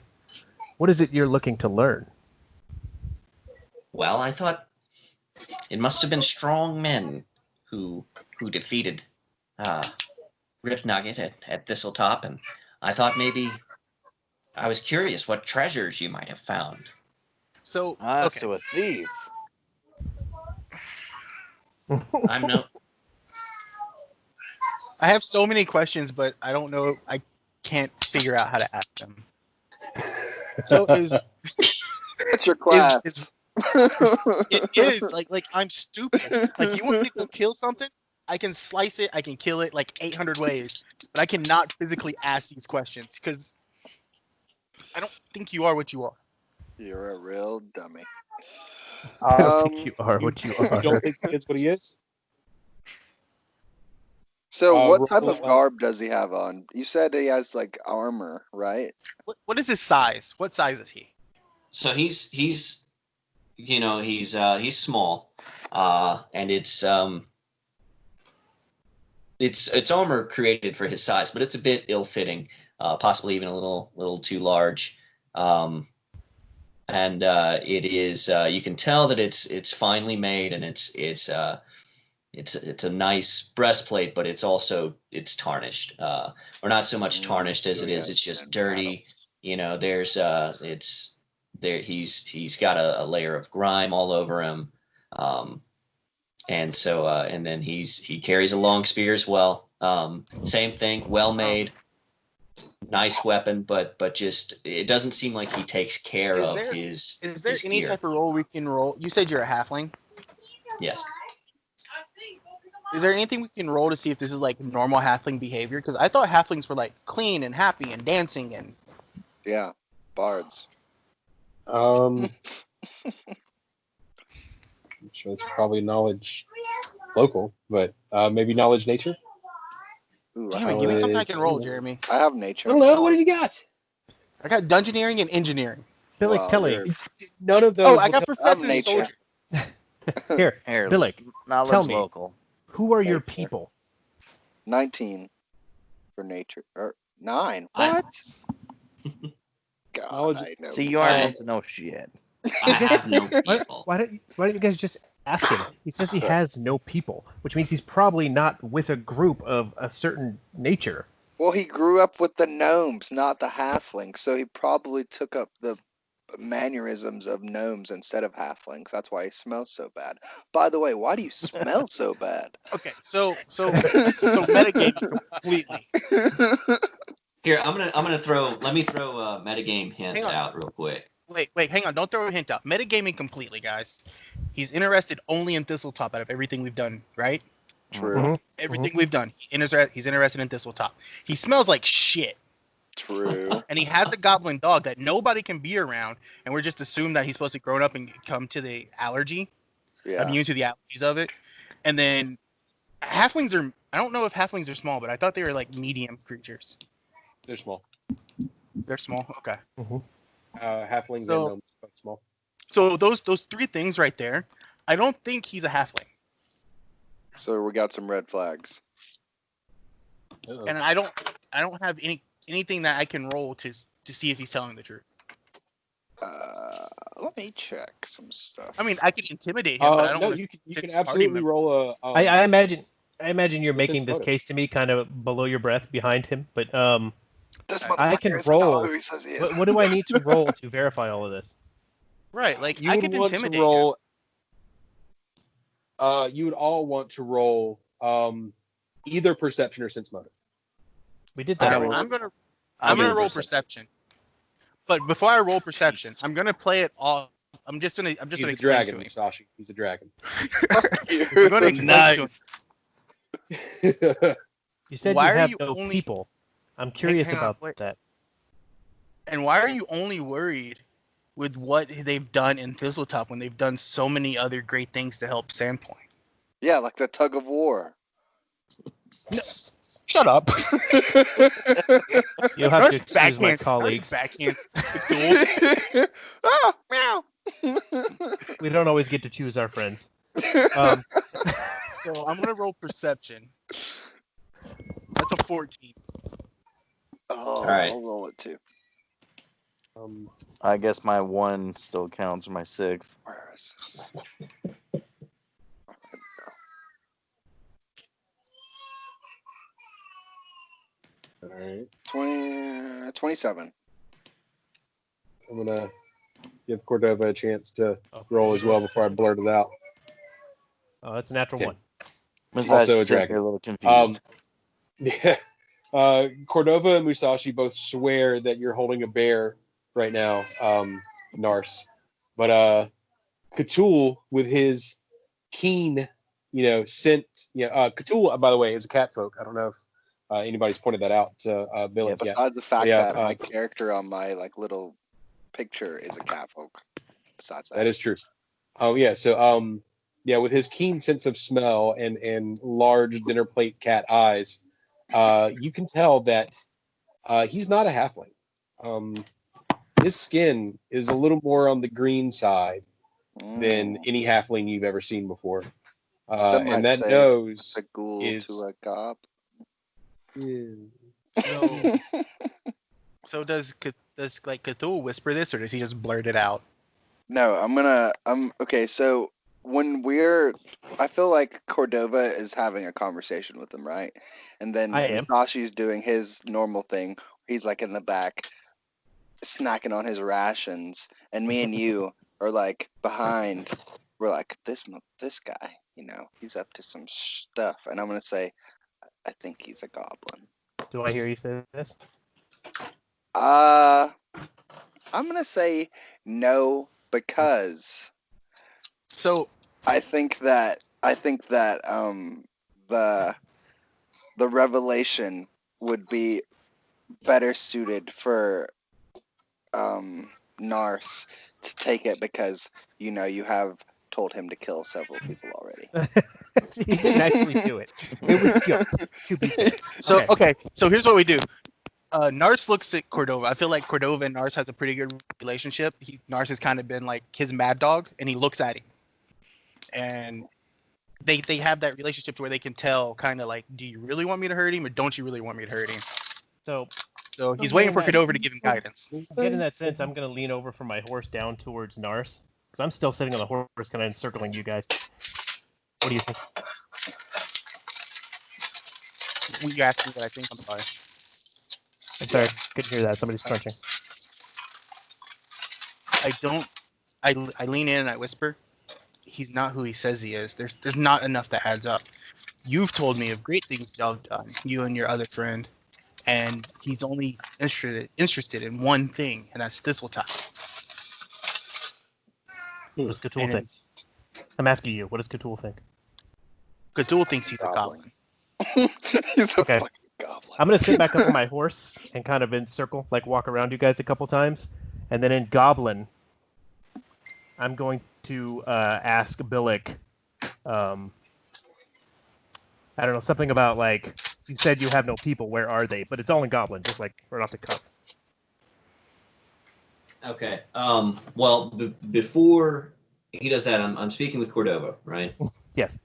What is it you're looking to learn? Well, I thought it must have been strong men who defeated Rip Nugget at Thistletop, and I thought maybe I was curious what treasures you might have found. So So a thief. I'm no. I have so many questions, but I don't know. I can't figure out how to ask them. So What's your class? it is like I'm stupid. Like you want me to go kill something? I can slice it. I can kill it like 800 ways, but I cannot physically ask these questions because I don't think you are what you are. You're a real dummy. I don't think you are what you You are. don't think he is what he is? So what type roll of garb does he have on? You said he has like armor, right? What is his size? What size is he? So he's he's small, and it's armor created for his size, but it's a bit ill-fitting, possibly even a little too large. And it is you can tell that it's finely made, and it's a nice breastplate, but it's tarnished, or not so much tarnished as it is. It's just dirty. There's it's there. He's got a layer of grime all over him, and so and then he carries a long spear as well. Same thing, well made, nice weapon, but just it doesn't seem like he takes care of his. Is there his any gear. type of role we can roll? You said you're a halfling. Yes. Is there anything we can roll to see if this is like normal halfling behavior? Because I thought halflings were like clean and happy and dancing and. Yeah, bards. I'm sure it's probably knowledge local, but maybe knowledge nature. Ooh, Damn it, give me something I can roll, Jeremy. I have I nature. don't know. What have you got? I got dungeoneering and engineering. Billick, Wow, tell me. you're- None of those. Oh, I will got tell- professor and nature. soldier. Here, Here, Billick, knowledge tell me. local. who are your Nature. people? 19 for nature. Or 9. I- What? God, Knowledge- I know. See, you aren't I- meant to know shit. I have no people. Why don't you guys just ask him? He says he has no people, which means he's probably not with a group of a certain nature. Well, he grew up with the gnomes, not the halflings, so he probably took up the mannerisms of gnomes instead of halflings. That's why he smells so bad. By the way, why do you smell so bad? Okay, so metagaming completely. Here, I'm gonna throw. Let me throw a metagame hint Hang on. out real quick. Wait, hang on. Don't throw a hint out. Metagaming completely, guys. He's interested only in Thistletop out of everything we've done, right? True. Mhm. Everything we've done. He's interested in Thistletop. He smells like shit. True. And he has a goblin dog that nobody can be around, and we're just assumed that he's supposed to grow up and come to the allergy, Yeah. immune to the allergies of it. And then halflings are, I don't know if halflings are small, but I thought they were like medium creatures. They're small. They're small. Okay. Halflings So- and gnomes are quite small. So those three things right there, I don't think he's a halfling. So we got some red flags. Uh-oh. And I don't have anything that I can roll to see if he's telling the truth. Let me check some stuff. I mean, I can intimidate him, but I don't no, want you to. can absolutely roll a. I imagine you're making this motive. case to me kind of below your breath behind him, but this I can motherfucker is not roll. who he says he is. what do I need to roll to verify all of this? Right, like You I would could want intimidate to roll. You would all want to roll either perception or sense motive. We did him. that. Okay, already. I'm gonna do roll perception. But before I roll perception, I'm gonna play it all. I'm just gonna He's a explain dragon, to him. Musashi. He's a dragon. I'm gonna explain to him. You said Why you are have you no only- people. I'm curious hang on, about wait. that. And why are you only worried with what they've done in Thistletop when they've done so many other great things to help Sandpoint? Yeah, like the tug of war. Shut up. You'll have to excuse my Backhand. colleagues. Backhand. Ah, meow. We don't always get to choose our friends. Um, So I'm gonna roll perception. That's a 14. Oh, right. I'll roll it too. I guess my 1 still counts for my 6. Where is this? All right. 27. I'm gonna give Cordova a chance to roll as well before I blurt it out. Oh, that's a natural 10. one. Also a Musashi's sitting dragon. here a little confused. Yeah. Cordova and Musashi both swear that you're holding a bear right now, Nars. But Cthulhu, with his keen, scent. Cthulhu, by the way, is a cat folk. I don't know if anybody's pointed that out to Billy. Yeah, besides the fact Yeah, that my character on my little picture is a cat folk. Besides that. That is true. Oh yeah, so with his keen sense of smell and large dinner plate cat eyes, you can tell that he's not a halfling. His skin is a little more on the green side than any halfling you've ever seen before. Some And might that say nose a ghoul is to a gob. So does Cthulhu whisper this, or does he just blurt it out? No, okay, so I feel like Cordova is having a conversation with him, right? And then I am. Musashi's doing his normal thing. He's like in the back snacking on his rations, and me and you are like behind. We're like, this guy, he's up to some stuff. And I'm going to say, I think he's a goblin. Do I hear you say this? I'm going to say no, because I think that the revelation would be better suited for Nars to take it, because you have told him to kill several people already. He didn't actually do it. It was just to be fair. Okay, so here's what we do. Nars looks at Cordova. I feel like Cordova and Nars has a pretty good relationship. Nars has kind of been like his mad dog, and he looks at him. And they have that relationship to where they can tell kind of like, do you really want me to hurt him, or don't you really want me to hurt him? So he's waiting for Cordova to give him guidance. Getting that sense, I'm going to lean over from my horse down towards Nars. Because I'm still sitting on the horse, kind of encircling you guys. What do you think? When you ask me what I think, I'm sorry. I'm sorry, couldn't hear that. Somebody's crunching. I lean in and I whisper, he's not who he says he is. There's not enough that adds up. You've told me of great things y'all have done, you and your other friend, and he's only interested in one thing, and that's Thistletop. What does Cthulhu think? I'm asking you, what does Cthulhu think? Cthulhu thinks he's a goblin. He's a Okay. fucking goblin. I'm going to sit back up on my horse and kind of encircle, like walk around you guys a couple times. And then in Goblin, I'm going to ask Billick, I don't know, something about like, you said you have no people, where are they? But it's all in Goblin, just like right off the cuff. Okay. Well, before he does that, I'm speaking with Cordova, right? Yes.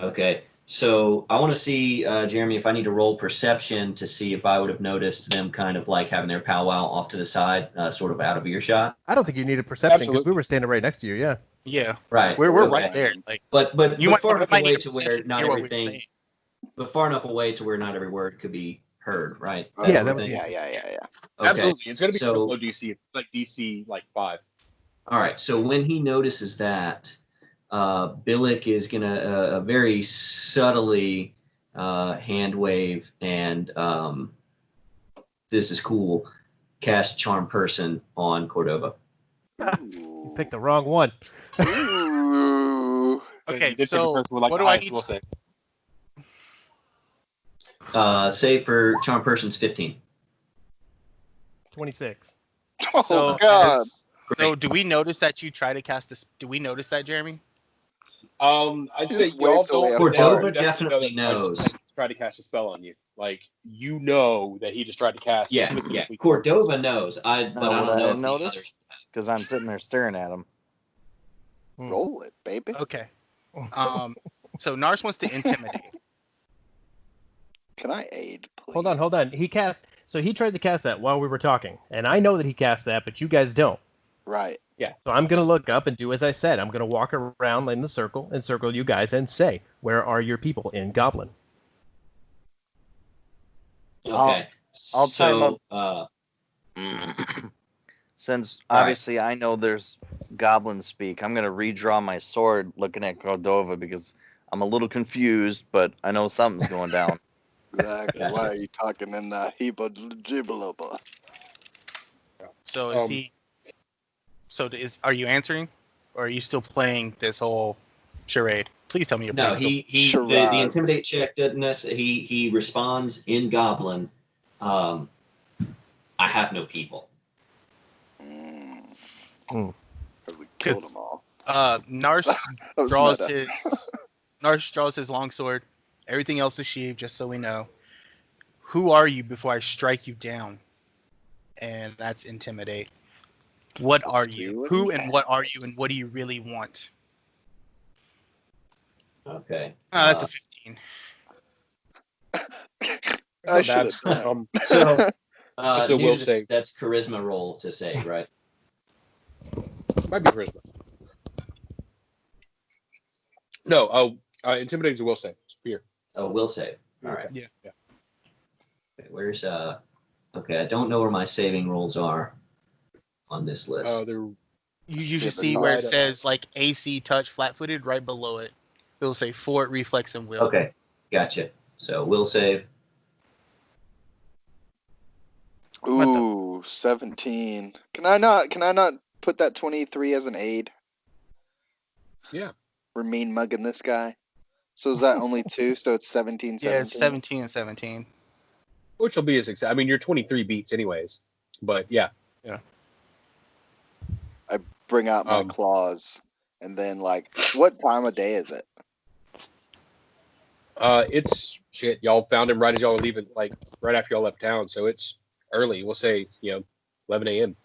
Okay. So I want to see, Jeremy, if I need to roll perception to see if I would have noticed them kind of like having their powwow off to the side, sort of out of earshot. I don't think you needed perception because Absolutely. we were standing right next to you, yeah. Yeah, Right. we're Okay. right there. Like, But you far enough might away need to a where perception to not hear what we were everything, saying. but far enough away to where not every word could be heard, right? Yeah, that was- yeah. Okay. Absolutely, it's going to be So- below DC. It's like DC 5. All right. So when he notices that, Billick is gonna very subtly hand wave and this is cool. Cast Charm Person on Cordova. You picked the wrong one. Ooh. Okay, You did pick the so person with, like, what the do I highest need? will save. Save for Charm Person's 15. 26. Oh So- God! So do we notice that you try to cast this? Do we notice that, Jeremy? I'd He say just y'all waves away don't. at Cordova y'all definitely that knows. Like, tried to cast a spell on you. Like, you know that he just tried to cast. Yeah. specifically- Cordova knows. But I Would don't know if the notice? others. Because I'm sitting there staring at him. Roll it, baby. Okay. So Nars wants to intimidate. Can I aid, please? Hold on. He tried to cast that while we were talking. And I know that he cast that, but you guys don't. Right. So I'm going to look up and do as I said. I'm going to walk around in the circle and circle you guys and say, where are your people in Goblin? Okay. I'll time so, Since All right. obviously I know there's goblin speak, I'm gonna redraw my sword looking at Cordova because I'm a little confused, but I know something's going down. Exactly. Why Gotcha. are you talking in that Heba Jibbalaba? So is he? So are you answering, or are you still playing this whole charade? Please tell me you're No, playing the Charade. intimidate check doesn't necessarily. He responds in Goblin. I have no people. We killed them all. Nars That was draws meta. his longsword. Everything else is sheathed, just so we know. Who are you before I strike you down? And that's intimidate. What Let's are see you? what Who he and what are you, and what do you really want? Okay. That's a 15. I should have done it. So It's a will needed save. that's charisma roll to save, right? Might be charisma. No, intimidate is a will save. It's fear. Oh, will save. All right. Yeah. Okay, where's Okay, I don't know where my saving rolls are on this list. They're You usually Yeah, see but where right it up. says like AC touch flat-footed right below it. It'll say fort, reflex, and will. Okay, gotcha. So will save. Ooh, 17. Can I not put that 23 as an aid? Yeah. We're mean mugging this guy. So is that only 2? So it's 17, Yeah, 17? it's 17 and 17. Which will be a success. I mean, you're 23 beats anyways. But yeah. Bring out my claws. And then, like, what time of day is it? It's shit. Y'all found him right as y'all were leaving, like right after y'all left town. So it's early. We'll say, 11 a.m.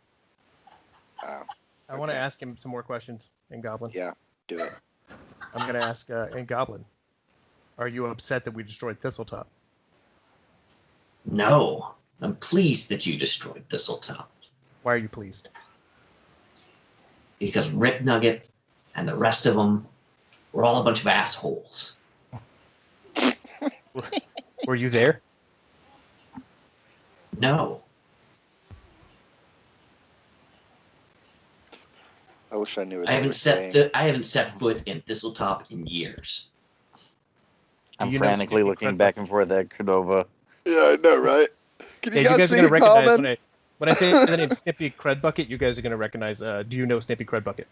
Oh, I want to Okay. ask him some more questions in Goblin. Yeah. do it. I'm going to ask in Goblin, are you upset that we destroyed Thistletop? No, I'm pleased that you destroyed Thistletop Why are you pleased? because Rick Nugget and the rest of them were all a bunch of assholes. Were you there? No, I wish I knew what I they haven't were saying. I haven't set foot in Thistletop in years. Do I'm you know frantically Snippy looking Crud back and forth at Cordova. Yeah, I know, right? Can you Yeah, you guys guys are see going to recognize common? when I say the name Snippy Crudbucket, you guys are going to recognize, do you know Snippy Crudbucket?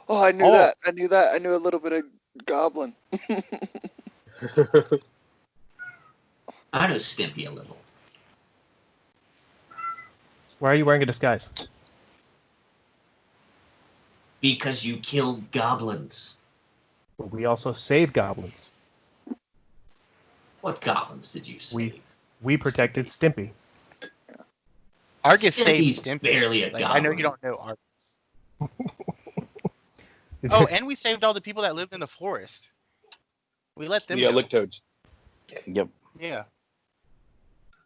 Oh, I knew Oh. that. I knew that. I knew a little bit of goblin. I know Stimpy a little. Why are you wearing a disguise? Because you killed goblins. But we also save goblins. What goblins did you save? We protected Stimpy. Argus Stimpy's saved Stimpy. barely a Like, I know you goblin. don't know Argus. Oh, and we saved all the people that lived in the forest. We let them The go. Lictoads. Yep. Yeah.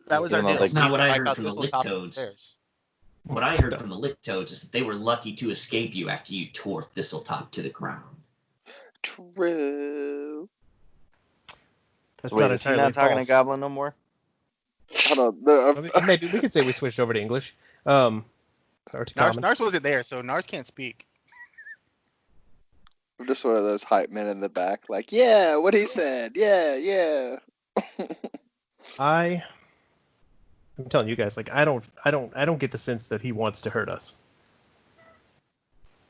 That was our Even though deal. That's not what I Wipe heard out from the Thistletop and Lictoads. stairs. What I heard from the Lictoads is that they were lucky to escape you after you tore Thistletop to the ground. True. That's So wait, not is he entirely not talking to false. Goblin no more? Hold on. No, Maybe we could say we switched over to English. Sorry to Nars, common. Nars wasn't there, so Nars can't speak. I'm just one of those hype men in the back, like, yeah, what he said. Yeah, yeah. I'm telling you guys, like I don't get the sense that he wants to hurt us.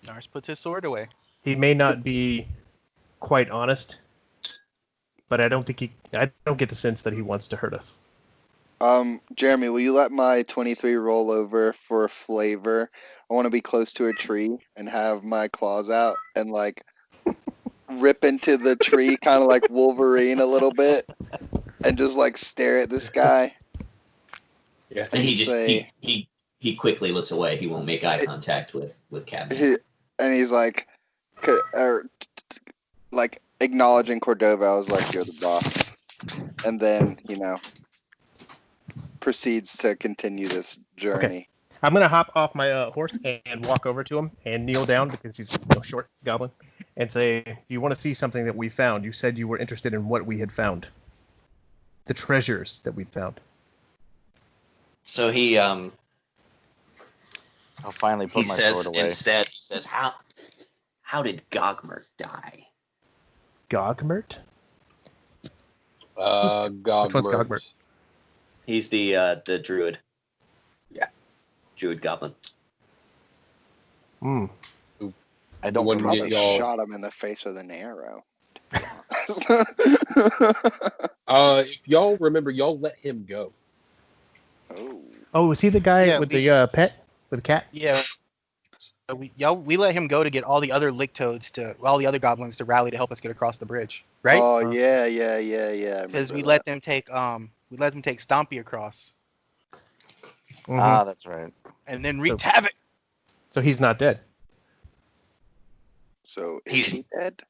Nars puts his sword away. He may not be quite honest, but I don't get the sense that he wants to hurt us. Jeremy, will you let my 23 roll over for flavor? I want to be close to a tree and have my claws out and like rip into the tree, kind of like Wolverine a little bit, and just like stare at this guy. Yes. And he And just say- he quickly looks away. He won't make eye contact with Cabin. And he's like, like acknowledging Cordova. I was like, "You're the boss," and then proceeds to continue this journey. I'm gonna hop off my horse and walk over to him and kneel down because he's short goblin, and say, "Do you want to see something that we found? You said you were interested in what we had found, the treasures that we found." So he I'll finally put He my says sword away. instead. He says, "How did Gogmert die?" Gogmert? Gogmert. Which one's Gogmert? He's the druid. Yeah. Druid goblin. Hmm. I don't One Probably remember. y'all- shot him in the face with an arrow. If y'all remember, y'all let him go. Oh. Oh, was he the guy Yeah, with we- the pet? With the cat? Yeah. We let him go to get all the other all the other goblins to rally to help us get across the bridge, right? Oh yeah. I Because we remember let them take Stompy across Mhm. Ah, that's right. and then wreaked havoc. So he's not dead. So is He's- he dead?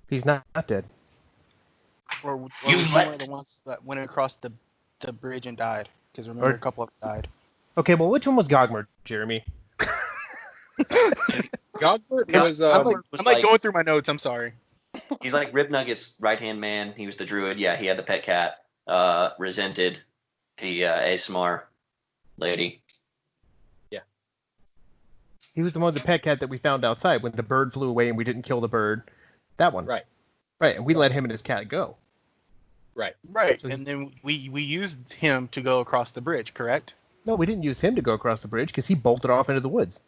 He's not dead. Or You was he let- one of the ones that went across the bridge and died? Because remember, Or- a couple of them died. Okay, well, which one was Gogmert, Jeremy? Gogmert Yeah, was I'm was like like- going through my notes. I'm sorry. He's like Ribnugget's right-hand man. He was the druid. Yeah, he had the pet cat. Resented the ASMR lady. He was the one with the pet cat that we found outside when the bird flew away and we didn't kill the bird. That one. Right. Right, and we let him and his cat go. right. Right, So and then we used him to go across the bridge. Correct? No, we didn't use him to go across the bridge because he bolted off into the woods.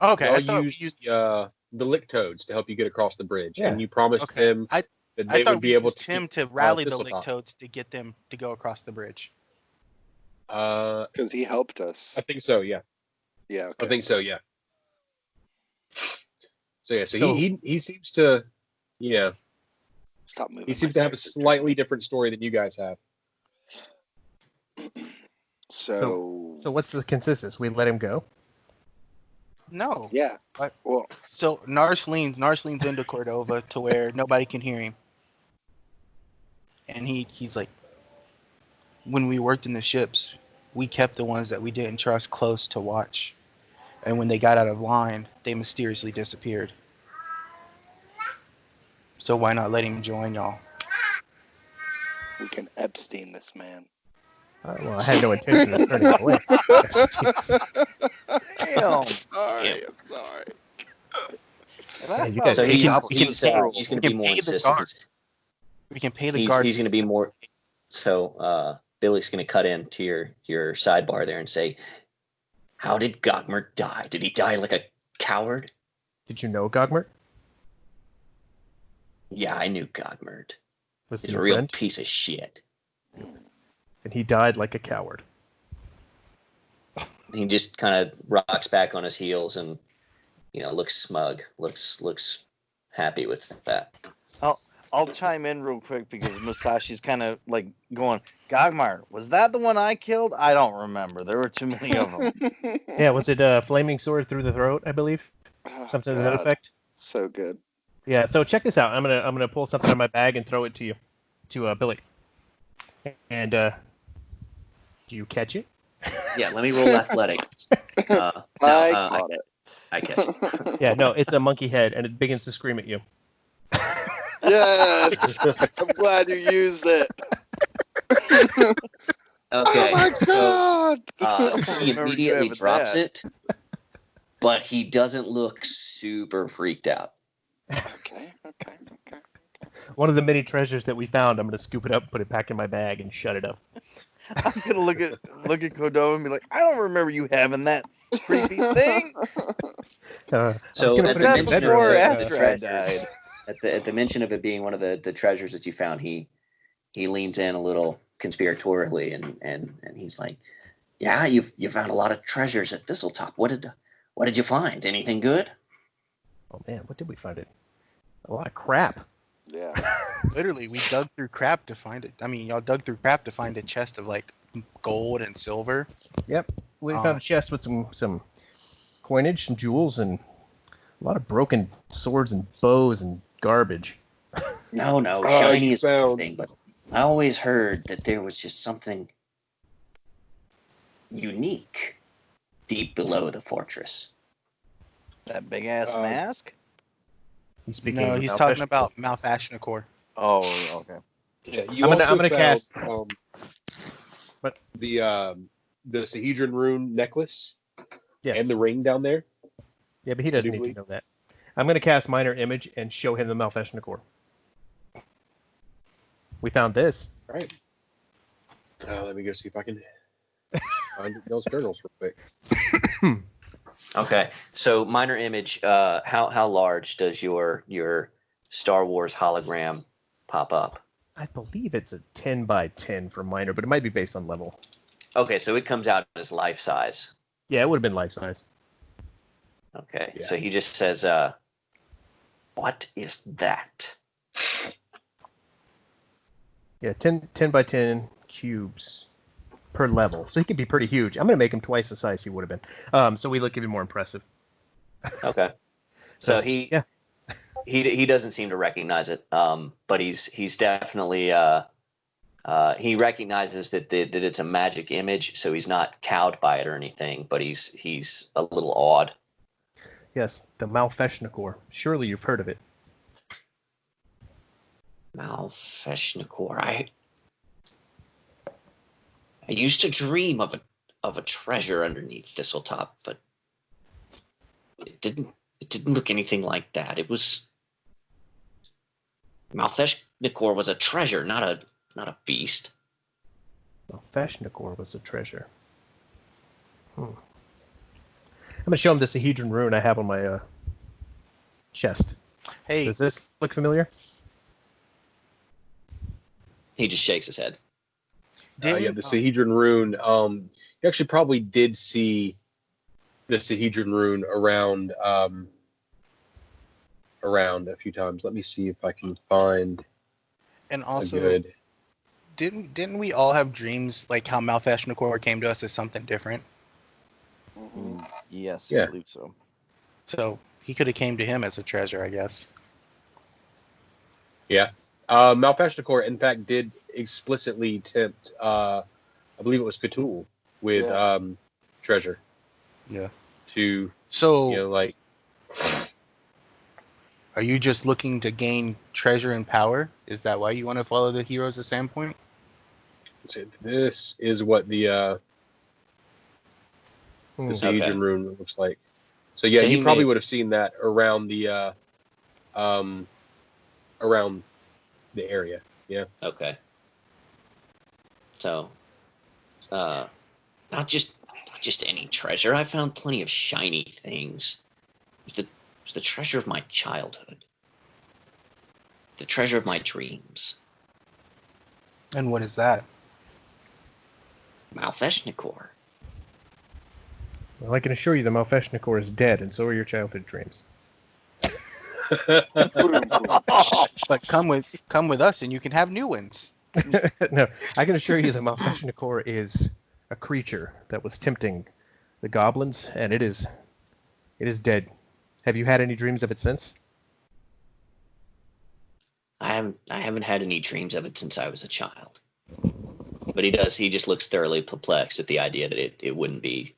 Okay, I Y'all thought we used, used. the lick toads to help you get across the bridge, Yeah. and you promised Okay, them I that I they thought would be we able used to him keep, to rally the Thistletop. Licktoads to get them to go across the bridge. Because he helped us. I think so. Yeah. Yeah. Okay. I think so. Yeah. So yeah. So, So- he seems to, Stop moving. he seems my to have a cursor, slightly different story than you guys have. So. So what's the consensus? We let him go? No. Yeah. What? Well, So Nars leans into Cordova to where nobody can hear him, and he's like, when we worked in the ships, we kept the ones that we didn't trust close to watch, and when they got out of line, they mysteriously disappeared. So why not let him join y'all? we can Epstein this man. Well, I had no intention of turning him away. Damn. I'm sorry. I'm sorry. Yeah, you guys- So He he's can- he's he going to be can more pay the insistent. guards. We can pay the He's guards. going to be more. So Billy's going to cut into your sidebar there and say, "How did Gogmert die? Did he die like a coward?" Did you know Gogmert? Yeah, I knew Gogmert. Was He's he a your real friend? piece of shit. And he died like a coward. He just kind of rocks back on his heels and looks smug, looks happy with that. I'll chime in real quick because Musashi's kind of like going, Gogmar, was that the one I killed? I don't remember. There were too many of them. Yeah, was it a flaming sword through the throat, I believe? Oh, Something to that God. effect? So good. Yeah, so check this out. I'm gonna pull something out of my bag and throw it to you. To Billy. And do you catch it? Yeah, let me roll athletics. I I caught it. I catch it. Yeah, no, it's a monkey head and it begins to scream at you. Yes. I'm glad you used it. Okay, Oh my so God. he remember you immediately having drops that. it, but he doesn't look super freaked out. Okay. One of the many treasures that we found, I'm gonna scoop it up, put it back in my bag, and shut it up. I'm gonna look at Cordova and be like, I don't remember you having that creepy thing. I was So gonna at put the it in the mention bedroom, before or but, after I treasures, at the mention of it being one of the treasures that you found, he leans in a little conspiratorially and he's like, "Yeah, you found a lot of treasures at Thistletop. What did you find? Anything good?" Oh man, what did we find it? A lot of crap. Yeah. Literally, we dug through crap to find it. I mean, y'all dug through crap to find a chest of like gold and silver. We found a chest with some coinage, some jewels, and a lot of broken swords and bows and garbage. No, Oh, shiny you is one found- thing, but I always heard that there was just something unique deep below the fortress. That big ass Uh, mask? He's speaking. No, with he's Malfesh. talking about Mouth Ashnacor. Oh, okay. Yeah, you I'm gonna also cast- found What? the the Sahedron rune necklace Yes. and the ring down there. Yeah, but he doesn't need to know that. I'm going to cast Minor Image and show him the Malfeshnakor. We found this. All right. Let me go see if I can find those journals real quick. Okay, so minor image. How large does your Star Wars hologram pop up? I believe it's a 10 by 10 for minor, but it might be based on level. Okay, so it comes out as life size. Yeah, it would have been life size. Okay, Yeah. so he just says, "What is that?" Yeah, 10 by 10 cubes per level. So he could be pretty huge. I'm going to make him twice the size he would have been. So we look even more impressive. Okay, so he yeah. he doesn't seem to recognize it, but he's definitely he recognizes that it's a magic image, so he's not cowed by it or anything, but he's a little awed. Yes, the Malfeshnakor. Surely you've heard of it. Malfeshnakor. I used to dream of a treasure underneath Thistletop, but it didn't look anything like that. It was Malfeshnakor was a treasure, not a beast. Malfeshnakor was a treasure. I'm going to show him the Sahedron rune I have on my chest. Hey, Does this look familiar? He just shakes his head. Yeah, the Sahedron rune. You actually probably did see the Sahedron rune around a few times. Let me see if I can find and a also, good. didn't we all have dreams like how Malfeshnakor came to us as something different? Yes, Yeah. I believe so. So he could have came to him as a treasure, I guess. Yeah. Malfeshnakor, in fact, did explicitly tempt, I believe it was Cthulhu with treasure. Yeah. To, So like. are you just looking to gain treasure and power? Is that why you want to follow the heroes of Sandpoint? So this is what the Sahedron rune looks like. So yeah, So you he probably may- would have seen that around the around the area. Yeah. Okay. So, not just any treasure. I found plenty of shiny things. It was the treasure of my childhood. The treasure of my dreams. And what is that? Malfeshnakor. Well, I can assure you the Malfeshnakor is dead, and so are your childhood dreams. But come with us, and you can have new ones. No, I can assure you the Malfeshnakor is a creature that was tempting the goblins, and it is dead. Have you had any dreams of it since? I haven't had any dreams of it since I was a child. But he just looks thoroughly perplexed at the idea that it wouldn't be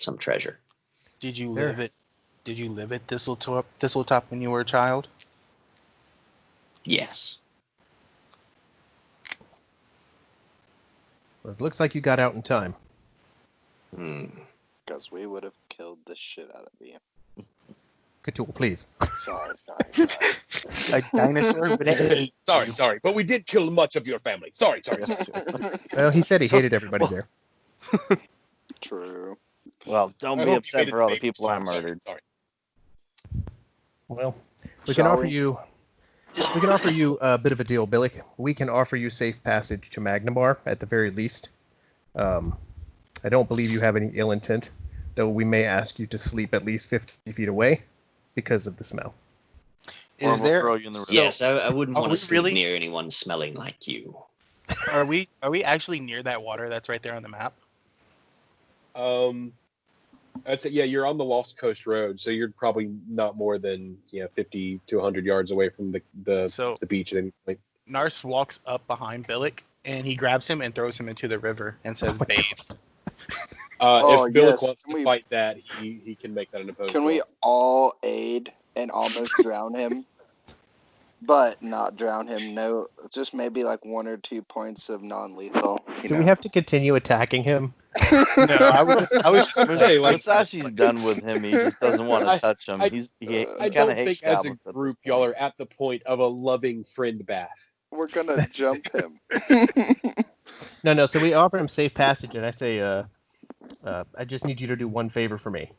some treasure. Did you live at Thistletop when you were a child? Yes. Well, it looks like you got out in time. Because we would have killed the shit out of you. Cthulhu, please. Sorry. A dinosaur would have ate. Sorry, but we did kill much of your family. Sorry. Well, he said he hated everybody there. True. Well, don't I be hope upset you for all the hated people I babies. murdered. Sorry. Well, we Shall can offer we? you a bit of a deal, Billy. We can offer you safe passage to Magnamar at the very least. I don't believe you have any ill intent, though we may ask you to sleep at least 50 feet away because of the smell. Or Is we'll there? throw you in the river. Yes, I wouldn't Are want we to sleep really? near anyone smelling like you. Are we actually near that water that's right there on the map? I'd say you're on the Lost Coast Road, so you're probably not more than 50 to 100 yards away from So the beach at any point. Nars walks up behind Billick and he grabs him and throws him into the river and says, "Bathe." If Billick yes. wants Can to we- fight that, he can make that an opposed. Can we all aid and almost drown him? But not drown him. No, just maybe like 1 or 2 points of non-lethal. Do we have to continue attacking him? No, I was just gonna say, like, Musashi's done with him. He just doesn't want to touch him. I He I kind don't of hates think as a goblins at this group y'all point. are at the point of a loving friend bath. We're gonna jump him. No. So we offer him safe passage, and I say, I just need you to do one favor for me.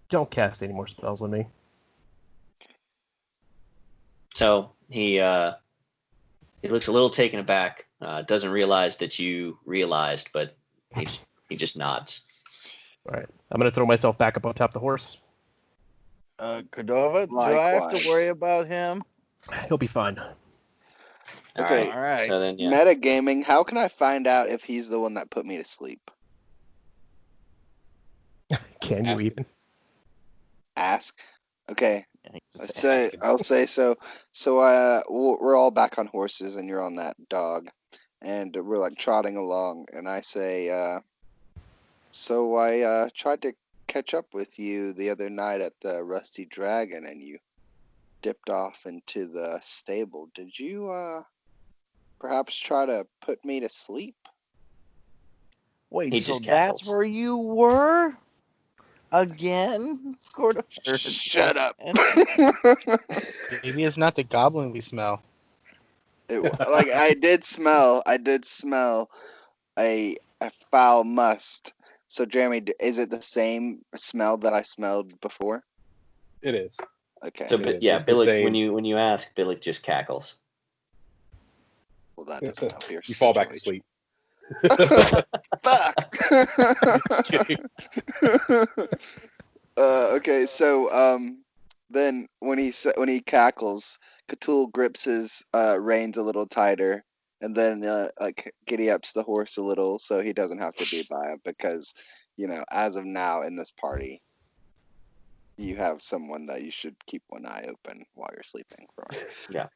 Don't cast any more spells on me. So he looks a little taken aback. Doesn't realize that you realized, but he just nods. All right. I'm gonna throw myself back up on top of the horse. Cordova, do I have to Likewise. worry about him? He'll be fine. Okay. All right. So then, yeah. Metagaming, how can I find out if he's the one that put me to sleep? Can you Ask even? Ask. Okay. Yeah, I'll say so. So we're all back on horses, and you're on that dog, and we're like trotting along, and I say, so I tried to catch up with you the other night at the Rusty Dragon, and you dipped off into the stable. Did you perhaps try to put me to sleep? Wait, He so just that's cackles. where you were? Again? Cordova? Shut up. Maybe it's not the goblin we smell. Like I did smell a foul must. So Jeremy, is it the same smell that I smelled before? It is. Okay. So, It is. yeah, It's the Billick. same. When you ask, Billick just cackles. Well, that doesn't help your You fall back to situation. sleep. Fuck. Kidding. Okay, so then when he cackles, Cthulhu grips his reins a little tighter, and then like giddy ups the horse a little so he doesn't have to be by it because as of now in this party, you have someone that you should keep one eye open while you're sleeping for. Yeah.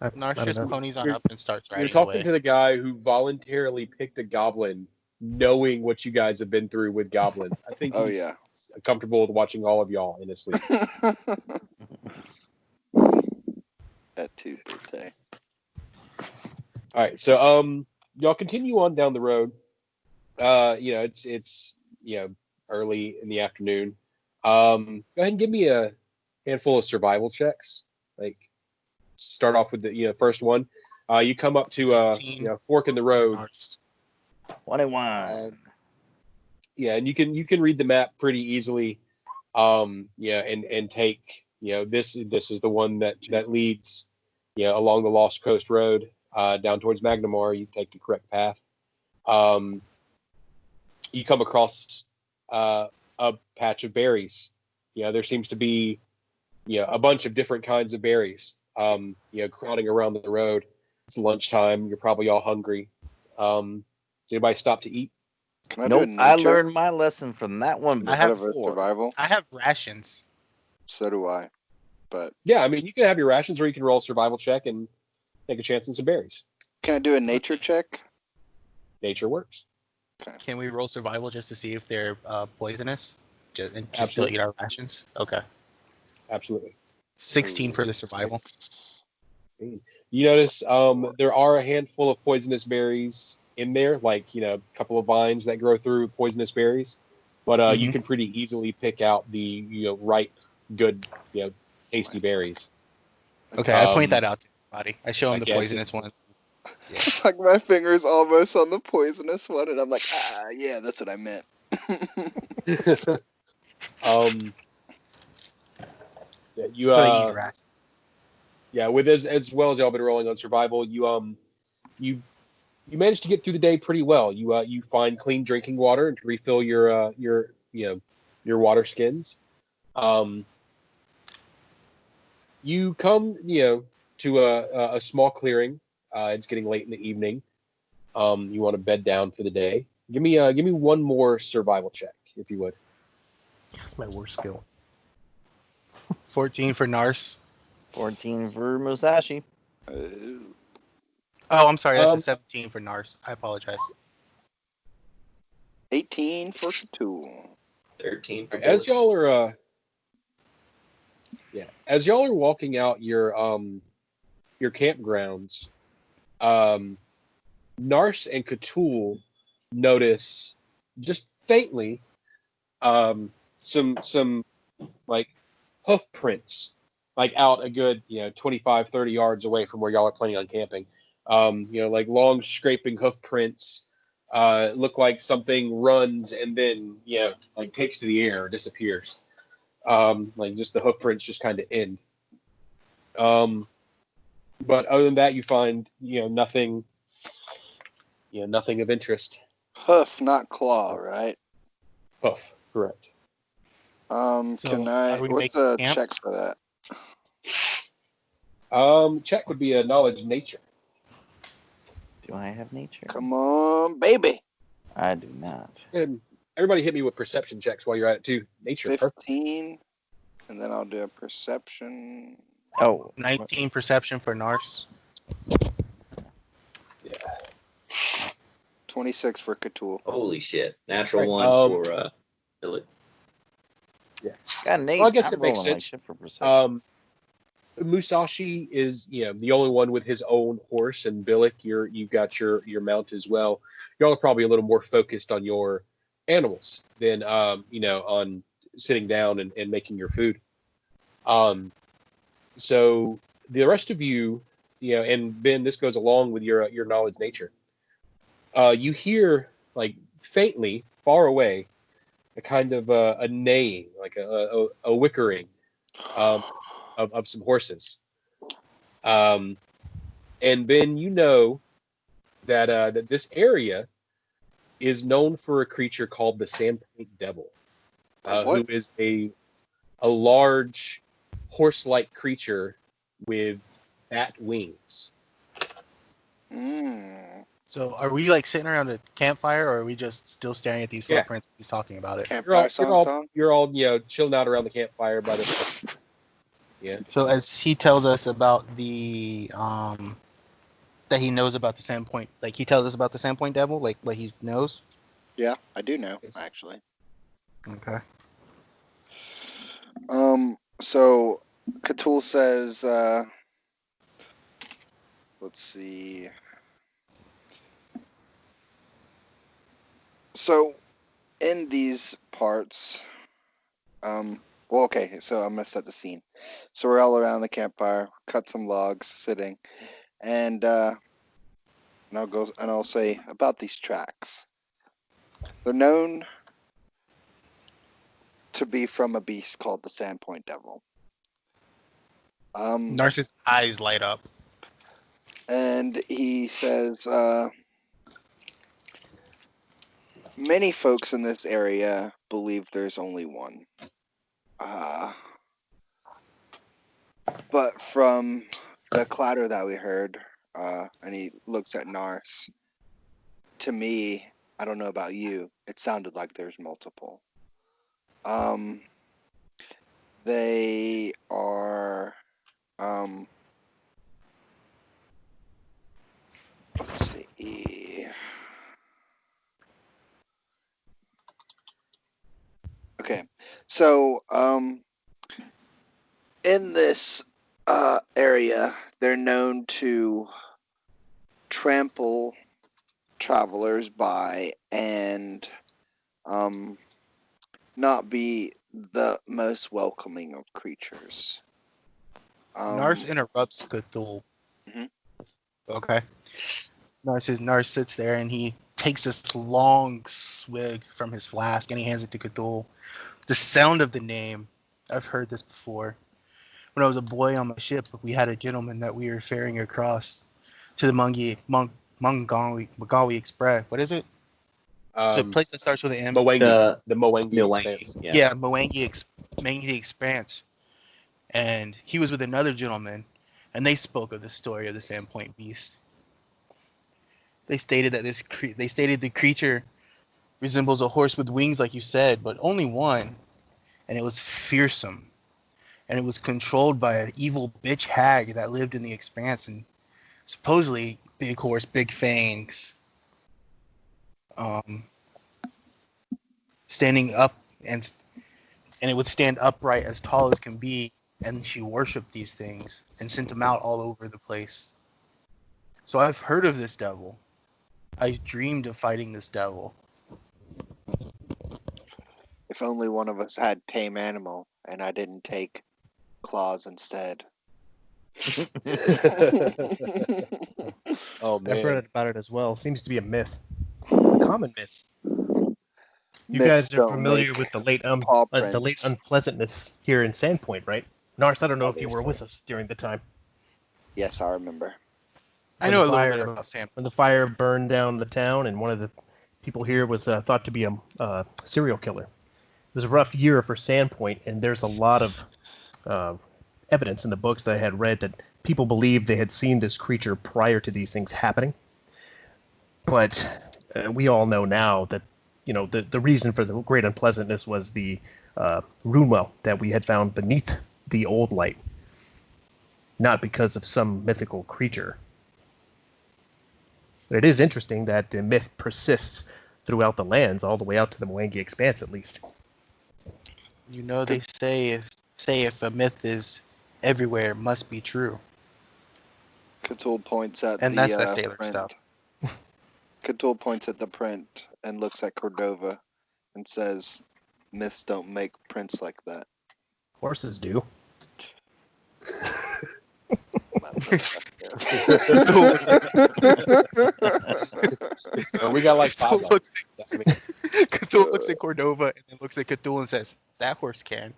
Narsh I don't just know. ponies on You're- up and starts You're riding talking away. to the guy who voluntarily picked a goblin, knowing what you guys have been through with goblins. I think Oh, he's yeah. comfortable with watching all of y'all in his sleep. That too, Brute. All right, so y'all continue on down the road. It's early in the afternoon. Go ahead and give me a handful of survival checks. Like, start off with the first one. You come up to a fork in the road. 21. Yeah, and you can read the map pretty easily. And take this is the one that leads along the Lost Coast Road down towards Magnamore. You take the correct path. You come across a patch of berries. There seems to be a bunch of different kinds of berries. Crowding around the road. It's lunchtime. You're probably all hungry. Does anybody stop to eat? Can I do a Nope, I nature learned my lesson from that one instead of a before. survival? I have rations. So do I. But Yeah, I mean, you can have your rations, or you can roll a survival check and take a chance on some berries. can I do a nature check? Nature works. Can we roll survival just to see if they're poisonous? And just still Absolutely. eat our rations? Okay. Absolutely. 16 for the survival. You notice there are a handful of poisonous berries in there, like a couple of vines that grow through poisonous berries, but you can pretty easily pick out the ripe, good, tasty berries. Okay, I point that out to everybody. I show I them the guess poisonous it's- ones. It's like my finger's almost on the poisonous one, and I'm like, yeah, that's what I meant. Yeah, you Gotta eat rats. yeah, with as well as y'all been rolling on survival, you managed to get through the day pretty well. You find clean drinking water and to refill your water skins. You come to a small clearing. It's getting late in the evening. You want to bed down for the day. Give me one more survival check, if you would. That's my worst skill. 14 for Nars. 14 for Musashi. Oh, I'm sorry. That's a Um, 17 for Nars. I apologize. 18 for Cthulhu. 13 for As Billick. y'all are as y'all are walking out your your campgrounds, Nars and Cthulhu notice just faintly some like hoof prints, like out a good 25, 30 yards away from where y'all are planning on camping. Like long scraping hoof prints. Look like something runs and then like takes to the air or disappears. Like just the hoof prints just kind of end. But other than that, you find nothing. Nothing of interest. Hoof, not claw, right? Hoof, correct. So, Can are I? we What's making a camp? check for that? Check would be a knowledge nature. Do I have nature? Come on, baby. I do not. And everybody hit me with perception checks while you're at it too. Nature, perfect. 15, and then I'll do a perception. Oh, 19 perception for Nars. Yeah. 26 for Cthulhu. Holy shit! Natural Right, one for Billy. got an 8. Well, I guess I'm it makes rolling like sense. shit for perception. Musashi is the only one with his own horse, and Billick, you've got your mount as well. Y'all are probably a little more focused on your animals than on sitting down and making your food. So the rest of you, and Ben, this goes along with your knowledge nature. You hear like faintly far away a kind of a neighing, like a whickering of some horses. And Ben, that that this area is known for a creature called the Sandpoint Devil, who is a large horse-like creature with bat wings. So, are we like sitting around a campfire, or are we just still staring at these Yeah. footprints? He's talking about it. Campfire song. You're all chilling out around the campfire by the So, as he tells us about the that he knows about the Sandpoint, like he tells us about the Sandpoint Devil, like what he knows. Yeah, I do know, Yes. actually. Okay. So Cthulhu says, let's see. So in these parts, okay, so I'm gonna set the scene. So we're all around the campfire, cut some logs, sitting, and I'll say about these tracks. They're known to be from a beast called the Sandpoint Devil. Nars' eyes light up. And he says, many folks in this area believe there's only one. But from the clatter that we heard, and he looks at Nars, to me, I don't know about you, it sounded like there's multiple. They are, let's see. Okay, so in this area, they're known to trample travelers by and not be the most welcoming of creatures. Nars interrupts Cthulhu. Mhm. Okay. Nars sits there and he takes this long swig from his flask and he hands it to Cthulhu. The sound of the name, I've heard this before. When I was a boy on my ship, we had a gentleman that we were ferrying across to the Mungawi Express. What is it? The place that starts with an M. Mwangi, the Mwangi Mwangi, Expanse. yeah. Mwangi Expanse. And he was with another gentleman, and they spoke of the story of the Sandpoint Beast. They stated that the creature resembles a horse with wings, like you said, but only one, and it was fearsome, and it was controlled by an evil bitch hag that lived in the Expanse, and supposedly big horse, big fangs, standing up, and it would stand upright as tall as can be, and she worshipped these things and sent them out all over the place. So I've heard of this devil. I dreamed of fighting this devil. If only one of us had tame animal, and I didn't take claws instead. Oh I've man. read about it as well. Seems to be a myth, a common myth. You Myths guys are don't familiar make with the late prints. unpleasantness here in Sandpoint, right? Nars, I don't know if you were Obviously. with us during the time Yes, I remember. I When know a the little bit fire- about Sam. when the fire burned down the town, and one of the people here was thought to be a serial killer. It was a rough year for Sandpoint, and there's a lot of evidence in the books that I had read that people believed they had seen this creature prior to these things happening. But we all know now that the reason for the great unpleasantness was the rune well that we had found beneath the old light, not because of some mythical creature. But it is interesting that the myth persists throughout the lands, all the way out to the Mwangi Expanse, at least. You know, they say if a myth is everywhere, it must be true. Cthulhu points at And the that's that sailor print. stuff. Cthulhu points at the print and looks at Cordova and says, "Myths don't make prints like that." Horses do. We got like 5 Cthulhu looks, I mean, Cthulhu looks at Cordova and then looks at Cthulhu and says, "That horse can."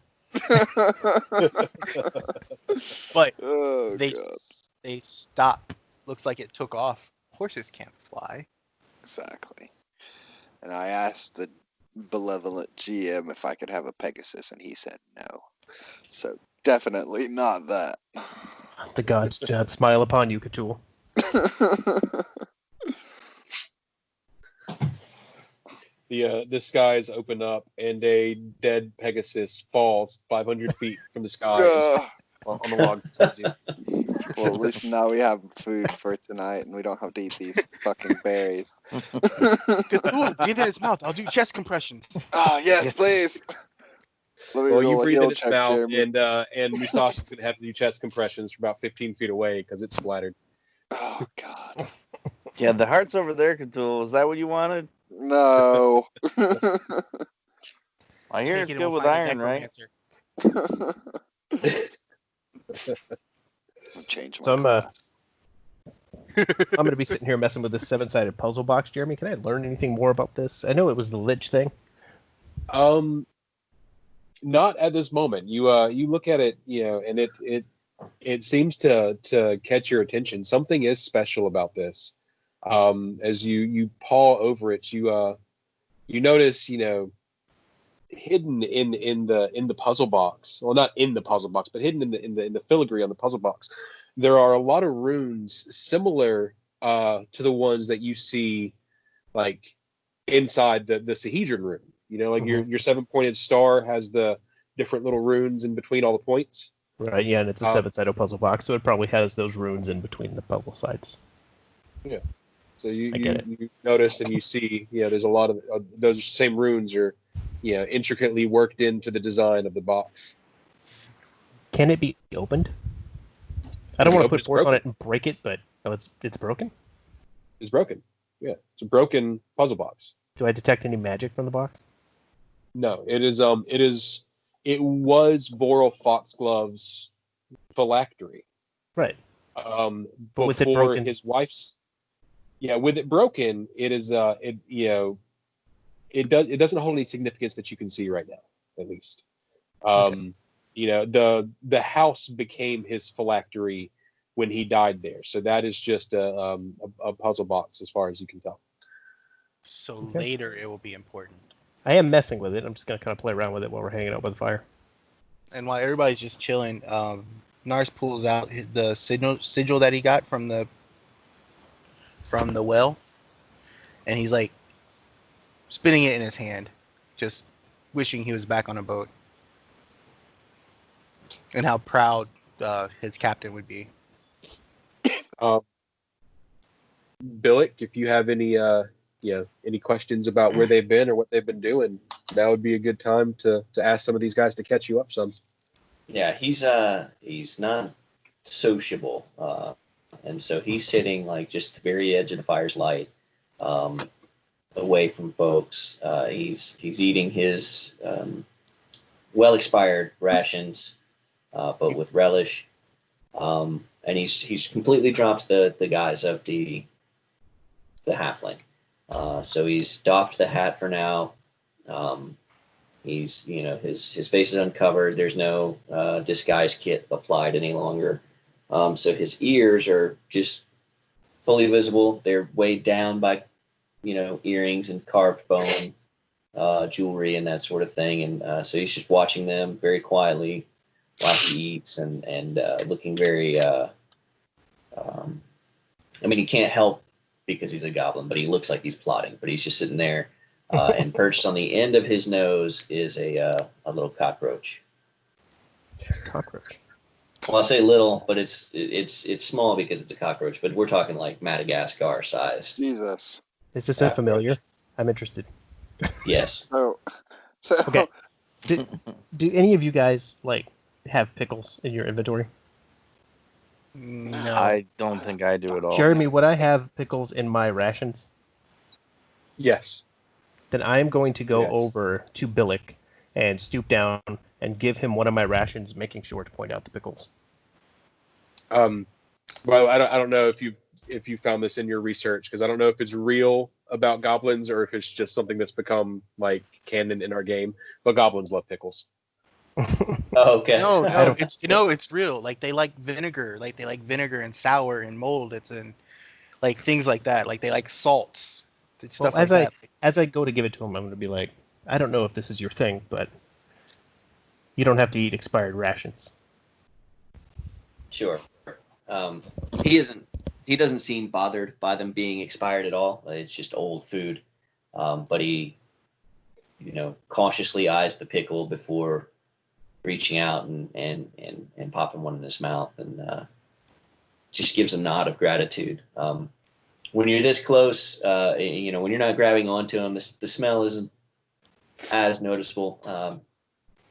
But Oh, they God. they stop. Looks like it took off. Horses can't fly. Exactly. And I asked the benevolent GM if I could have a Pegasus, and he said no. So definitely not that. The gods do not smile upon you, Cthulhu. the skies open up and a dead Pegasus falls 500 feet from the sky Ugh. on the log beside you. Well, at least now we have food for tonight, and we don't have to eat these fucking berries. Cthulhu, breathe in his mouth. I'll do chest compressions. Oh, yes, please. Let me Well, you roll a breathe in heal its check, mouth, Jeremy. and Musashi's gonna have to do chest compressions from about 15 feet away because it's splattered. Oh, God. Yeah, the heart's over there, Cthulhu. Is that what you wanted? No. I hear Take it's it and good we'll with find a iron, right? necromancer. I'll change my So class. I'm going to be sitting here messing with this 7-sided puzzle box. Jeremy, can I learn anything more about this? I know it was the Lich thing. Not at this moment. You look at it, and it seems to catch your attention. Something is special about this. As you paw over it, you notice, hidden in the puzzle box. Well, not in the puzzle box, but hidden in the filigree on the puzzle box. There are a lot of runes similar to the ones that you see, like inside the Sahedron rune. Like your 7-pointed star has the different little runes in between all the points. Right, yeah, and it's a 7-sided puzzle box, so it probably has those runes in between the puzzle sides. Yeah. So you get it. you notice and you see, there's a lot of those same runes are, intricately worked into the design of the box. Can it be opened? I don't want to put It's force on broken. it and break it, but it's broken. It's broken. Yeah, it's a broken puzzle box. Do I detect any magic from the box? No, it was Boral Foxglove's phylactery. Right. But with it before broken- his wife's, with it broken, it is it doesn't hold any significance that you can see right now, at least. Okay. The house became his phylactery when he died there, so that is just a puzzle box as far as you can tell. So Okay. later it will be important. I am messing with it. I'm just going to kind of play around with it while we're hanging out by the fire. And while everybody's just chilling, Nars pulls out the sigil that he got from the well, and he's like spinning it in his hand, just wishing he was back on a boat, and how proud his captain would be. Billick, if you have any any questions about where they've been or what they've been doing, that would be a good time to ask some of these guys to catch you up some. Yeah, he's not sociable, and so he's sitting like just at the very edge of the fire's light, away from folks. He's eating his well expired rations, but with relish. And he's completely drops the guise of the halfling. So he's doffed the hat for now. He's his face is uncovered. There's no disguise kit applied any longer. So his ears are just fully visible. They're weighed down by earrings and carved bone, jewelry and that sort of thing. And so he's just watching them very quietly while he eats and looking very. I mean, he can't help because he's a goblin, but he looks like he's plotting. But he's just sitting there, and perched on the end of his nose is a little cockroach. Cockroach. Well, I say little, but it's small because it's a cockroach. But we're talking like Madagascar size. Jesus. Is this unfamiliar? I'm interested. Yes. So Okay. Do any of you guys like have pickles in your inventory? No. I don't think I do at all. Jeremy, would I have pickles in my rations? Yes. Then I am going to go Yes. over to Billick and stoop down and give him one of my rations, making sure to point out the pickles. Well, I don't know if you found this in your research, because I don't know if it's real about goblins or if it's just something that's become like canon in our game. But goblins love pickles. Oh, okay. No, I don't- it's real. Like they like vinegar. Like they like vinegar and sour and mold. It's in like things like that. Like they like salts. Stuff Well, like that. as I go to give it to him, I'm going to be like, I don't know if this is your thing, but you don't have to eat expired rations. Sure. He doesn't seem bothered by them being expired at all. It's just old food. But he, cautiously eyes the pickle before reaching out and popping one in his mouth, and just gives a nod of gratitude. When you're this close, when you're not grabbing onto him, the smell isn't as noticeable.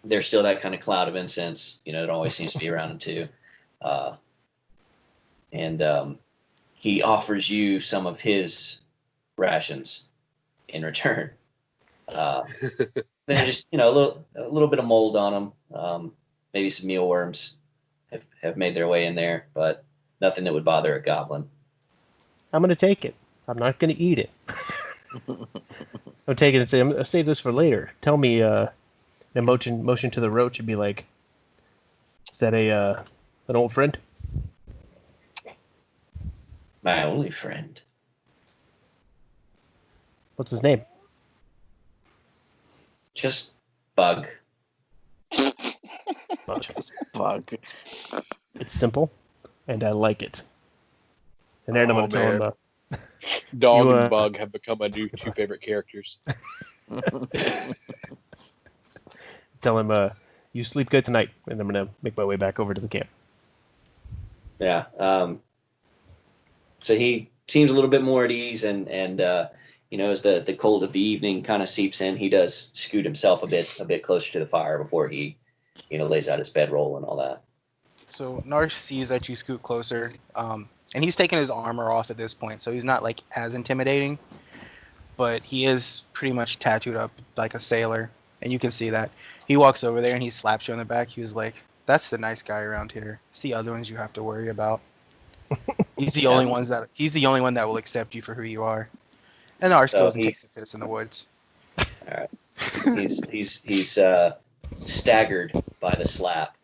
There's still that kind of cloud of incense, that always seems to be around him too. And he offers you some of his rations in return. They're just, a little bit of mold on them. Maybe some mealworms have made their way in there, but nothing that would bother a goblin. I'm going to take it. I'm not going to eat it. I'm taking it and say, I'm going to save this for later. Tell me, motion to the roach and be like, is that an old friend? My only friend. What's his name? Just Bug. Fuck. It's simple, and I like it. And then I'm Oh, going to tell him, man. Dog You, and Bug have become my new two favorite characters. you sleep good tonight, and I'm going to make my way back over to the camp. Yeah. So he seems a little bit more at ease, and as the cold of the evening kind of seeps in, he does scoot himself a bit closer to the fire before he, lays out his bedroll and all that. So Narsh sees that you scoot closer, and he's taken his armor off at this point, so he's not like as intimidating, but he is pretty much tattooed up like a sailor, and you can see that. He walks over there and he slaps you on the back. He was like, "That's the nice guy around here. It's the other ones you have to worry about." He's the only one that will accept you for who you are. And Narsh goes and takes a piss in the woods. All right. He's staggered by the slap,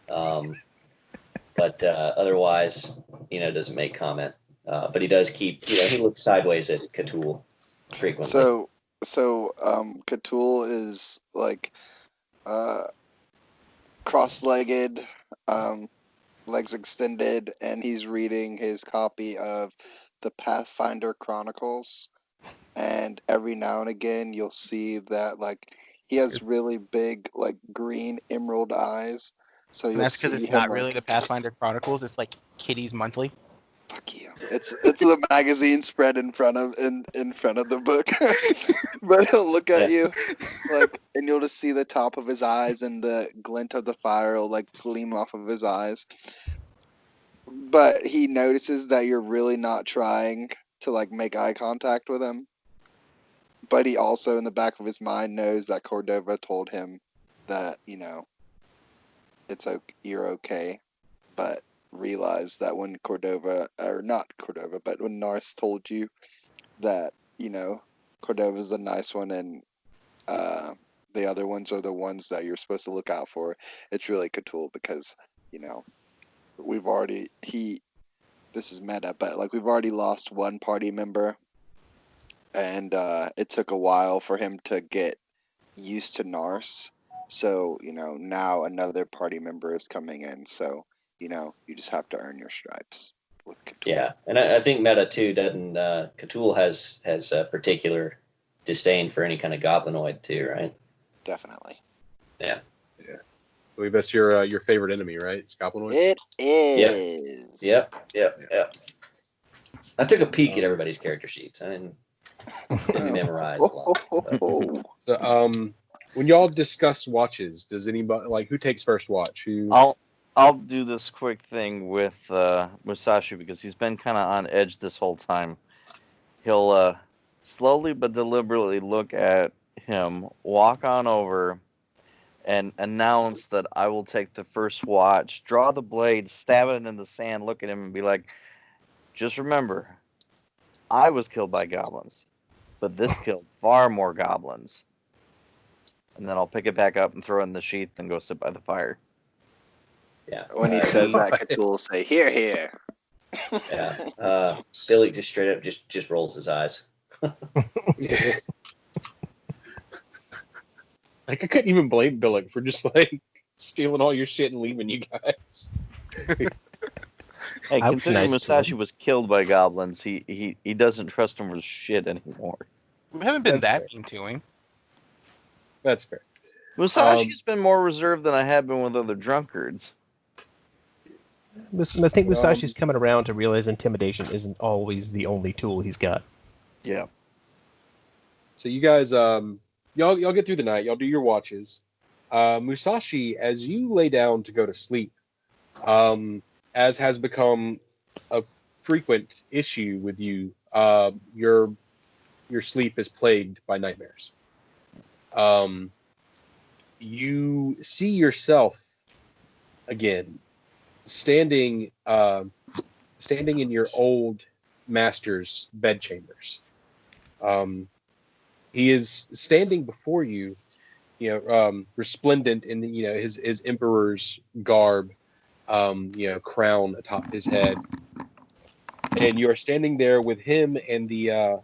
but otherwise, doesn't make comment. But he does keep, he looks sideways at Cthulhu frequently. So Cthulhu is like cross-legged, legs extended, and he's reading his copy of the Pathfinder Chronicles. And every now and again, you'll see that like he has really big, like green emerald eyes. So And you'll that's because see it's him not really like, the Pathfinder Chronicles. It's like Kitty's Monthly. fuck you. It's the magazine spread in front of the book. But he'll look at you and you'll just see the top of his eyes and the glint of the fire will gleam off of his eyes. But he notices that you're really not trying to make eye contact with him. But he also, in the back of his mind, knows that Cordova told him that, you're okay. But realize that when when Nars told you that, Cordova's the nice one and the other ones are the ones that you're supposed to look out for, it's really Cthulhu because, we've already, this is meta, but we've already lost one party member and it took a while for him to get used to Nars. So, now another party member is coming in. So, you just have to earn your stripes with Cthulhu. Yeah, and I think meta too doesn't. Cthulhu has a particular disdain for any kind of goblinoid too, right? Definitely. Yeah. I believe that's your favorite enemy, right? It's goblinoid. It is. Yep. I took a peek at everybody's character sheets. I didn't memorize a lot. So, when y'all discuss watches, does anybody who takes first watch? I'll do this quick thing with Musashi because he's been kind of on edge this whole time. He'll slowly but deliberately look at him, walk on over, and announce that I will take the first watch, draw the blade, stab it in the sand, look at him, and be like, just remember, I was killed by goblins, but this killed far more goblins. And then I'll pick it back up and throw it in the sheath and go sit by the fire. Yeah. When he says that, Cthulhu will say, "Here, here." Yeah. Billy just straight up just rolls his eyes. I couldn't even blame Billick for just stealing all your shit and leaving you guys. Hey, considering Musashi was killed by goblins, he doesn't trust him with shit anymore. We haven't been That's that mean to him. That's fair. Musashi's been more reserved than I have been with other drunkards. I think Musashi's coming around to realize intimidation isn't always the only tool he's got. Yeah. So you guys, y'all get through the night. Y'all do your watches. Musashi, as you lay down to go to sleep, as has become a frequent issue with you, your sleep is plagued by nightmares. You see yourself again, standing in your old master's bedchambers. He is standing before you, resplendent in his emperor's garb, crown atop his head, and you are standing there with him and the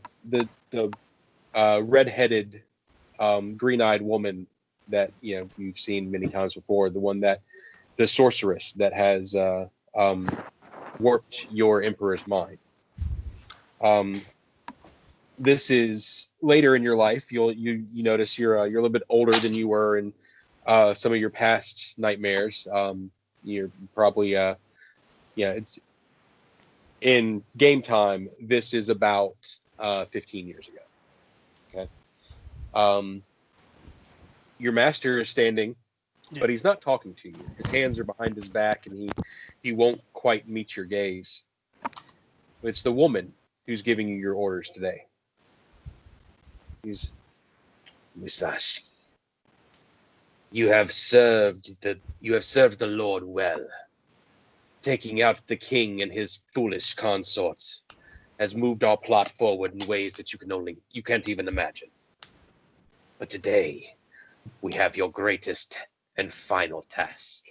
red-headed, green-eyed woman that you've seen many times before, the sorceress that has warped your emperor's mind. This is later in your life. You notice you're a little bit older than you were in some of your past nightmares. You're probably it's in game time. This is about 15 years ago. Okay. Your master is standing, but he's not talking to you. His hands are behind his back, and he won't quite meet your gaze. It's the woman who's giving you your orders today. He's Musashi. You have served the Lord well. Taking out the king and his foolish consorts has moved our plot forward in ways that you can't even imagine. But today, we have your greatest and final task.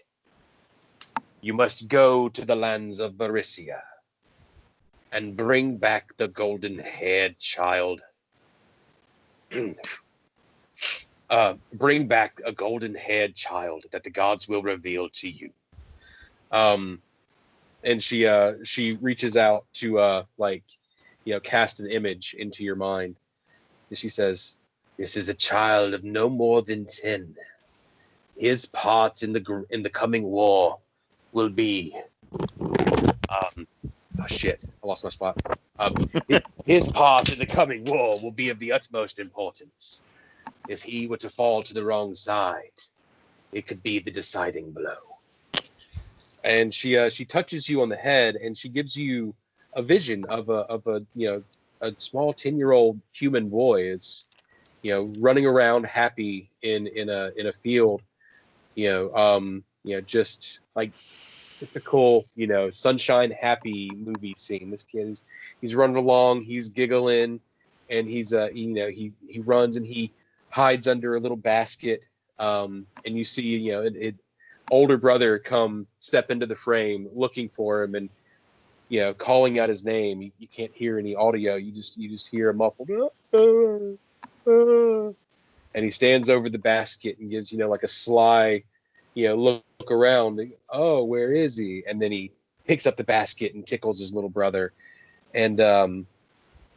You must go to the lands of Barissia and bring back the golden-haired child. Bring back a golden-haired child that the gods will reveal to you. And she reaches out to cast an image into your mind, and she says, "This is a child of no more than 10. His part in the coming war will be shit, I lost my spot. His part in the coming war will be of the utmost importance. If he were to fall to the wrong side, it could be the deciding blow. And she touches you on the head, and she gives you a vision of a small 10-year-old human boy. It's running around happy in a field, just like typical sunshine happy movie scene. This kid he's running along, he's giggling, and he's he runs and he hides under a little basket, and you see older brother come step into the frame looking for him and calling out his name. You can't hear any audio, you just hear a muffled and he stands over the basket and gives like a sly look around. Oh, where is he? And then he picks up the basket and tickles his little brother. And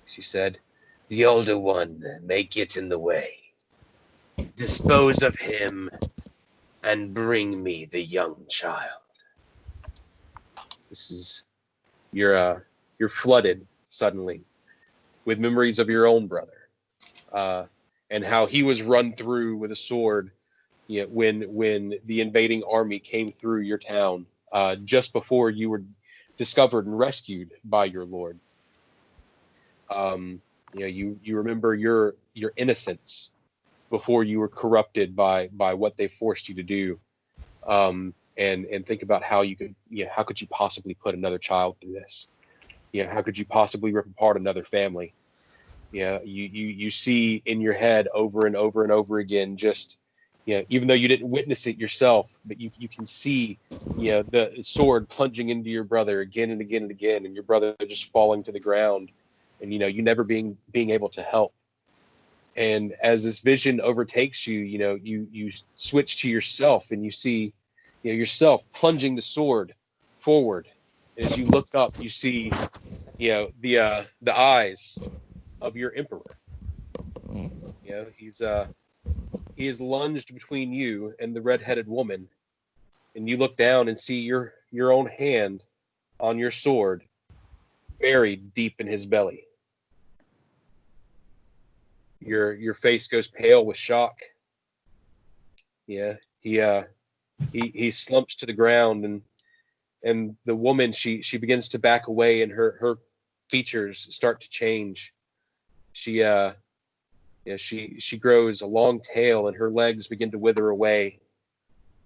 she said, the older one may get in the way. Dispose of him and bring me the young child. This is you're flooded suddenly with memories of your own brother, and how he was run through with a sword when the invading army came through your town, just before you were discovered and rescued by your lord. You remember your innocence before you were corrupted by what they forced you to do, and think about how you could how could you possibly put another child through this? How could you possibly rip apart another family? You see in your head over and over and over again, just even though you didn't witness it yourself, but you can see the sword plunging into your brother again and again and again, and your brother just falling to the ground, and you never being able to help. And as this vision overtakes you, you switch to yourself, and you see yourself plunging the sword forward. As you look up, you see the eyes of your emperor. He is lunged between you and the red-headed woman, and you look down and see your own hand on your sword buried deep in his belly. Your face goes pale with shock. He slumps to the ground, and the woman she begins to back away, and her features start to change. She grows a long tail, and her legs begin to wither away.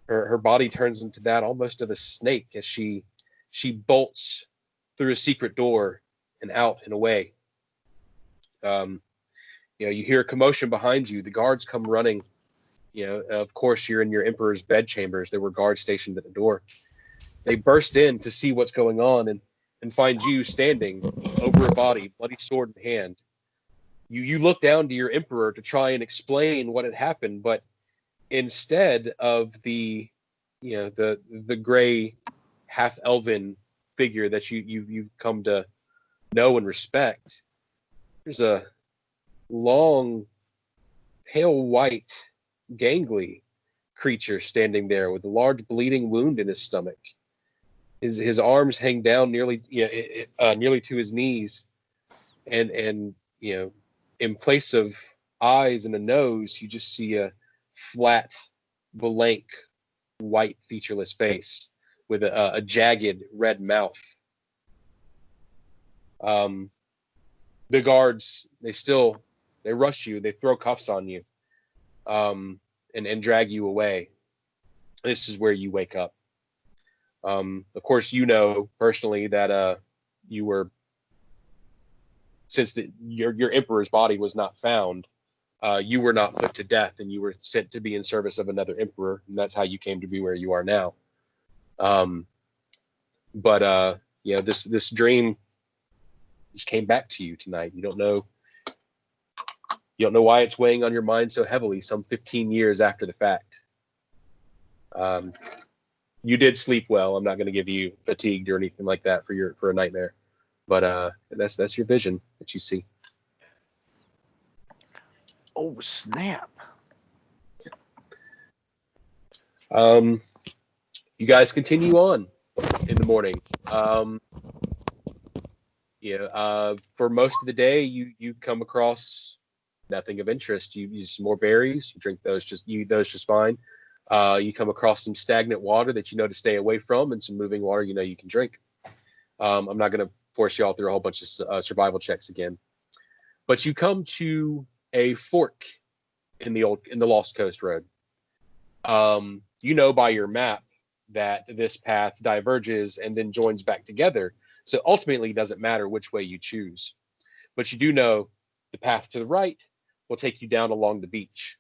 Her body turns into that almost of a snake as she bolts through a secret door and out and away. You hear a commotion behind you. The guards come running. Of course, you're in your emperor's bedchambers. There were guards stationed at the door. They burst in to see what's going on and find you standing over a body, bloody sword in hand. You look down to your emperor to try and explain what had happened, but instead of the gray half elven figure that you've come to know and respect, there's a long, pale white, gangly creature standing there with a large bleeding wound in his stomach. His arms hang down nearly to his knees, and in place of eyes and a nose, you just see a flat, blank, white, featureless face with a jagged red mouth. The guards, they rush you, they throw cuffs on you, and drag you away. This is where you wake up. Of course, personally that you were, since your emperor's body was not found, you were not put to death, and you were sent to be in service of another emperor, and that's how you came to be where you are now. This dream just came back to you tonight. You don't know why it's weighing on your mind so heavily some 15 years after the fact. You did sleep well. I'm not going to give you fatigued or anything like that for a nightmare, but that's your vision that you see. Oh, snap. You guys continue on in the morning. For most of the day, you come across nothing of interest. You use some more berries. You drink those just fine. You come across some stagnant water that you know to stay away from, and some moving water you can drink. I'm not going to force you all through a whole bunch of survival checks again, but you come to a fork in the Lost Coast Road. By your map that this path diverges and then joins back together. So ultimately, it doesn't matter which way you choose, but you do know the path to the right will take you down along the beach.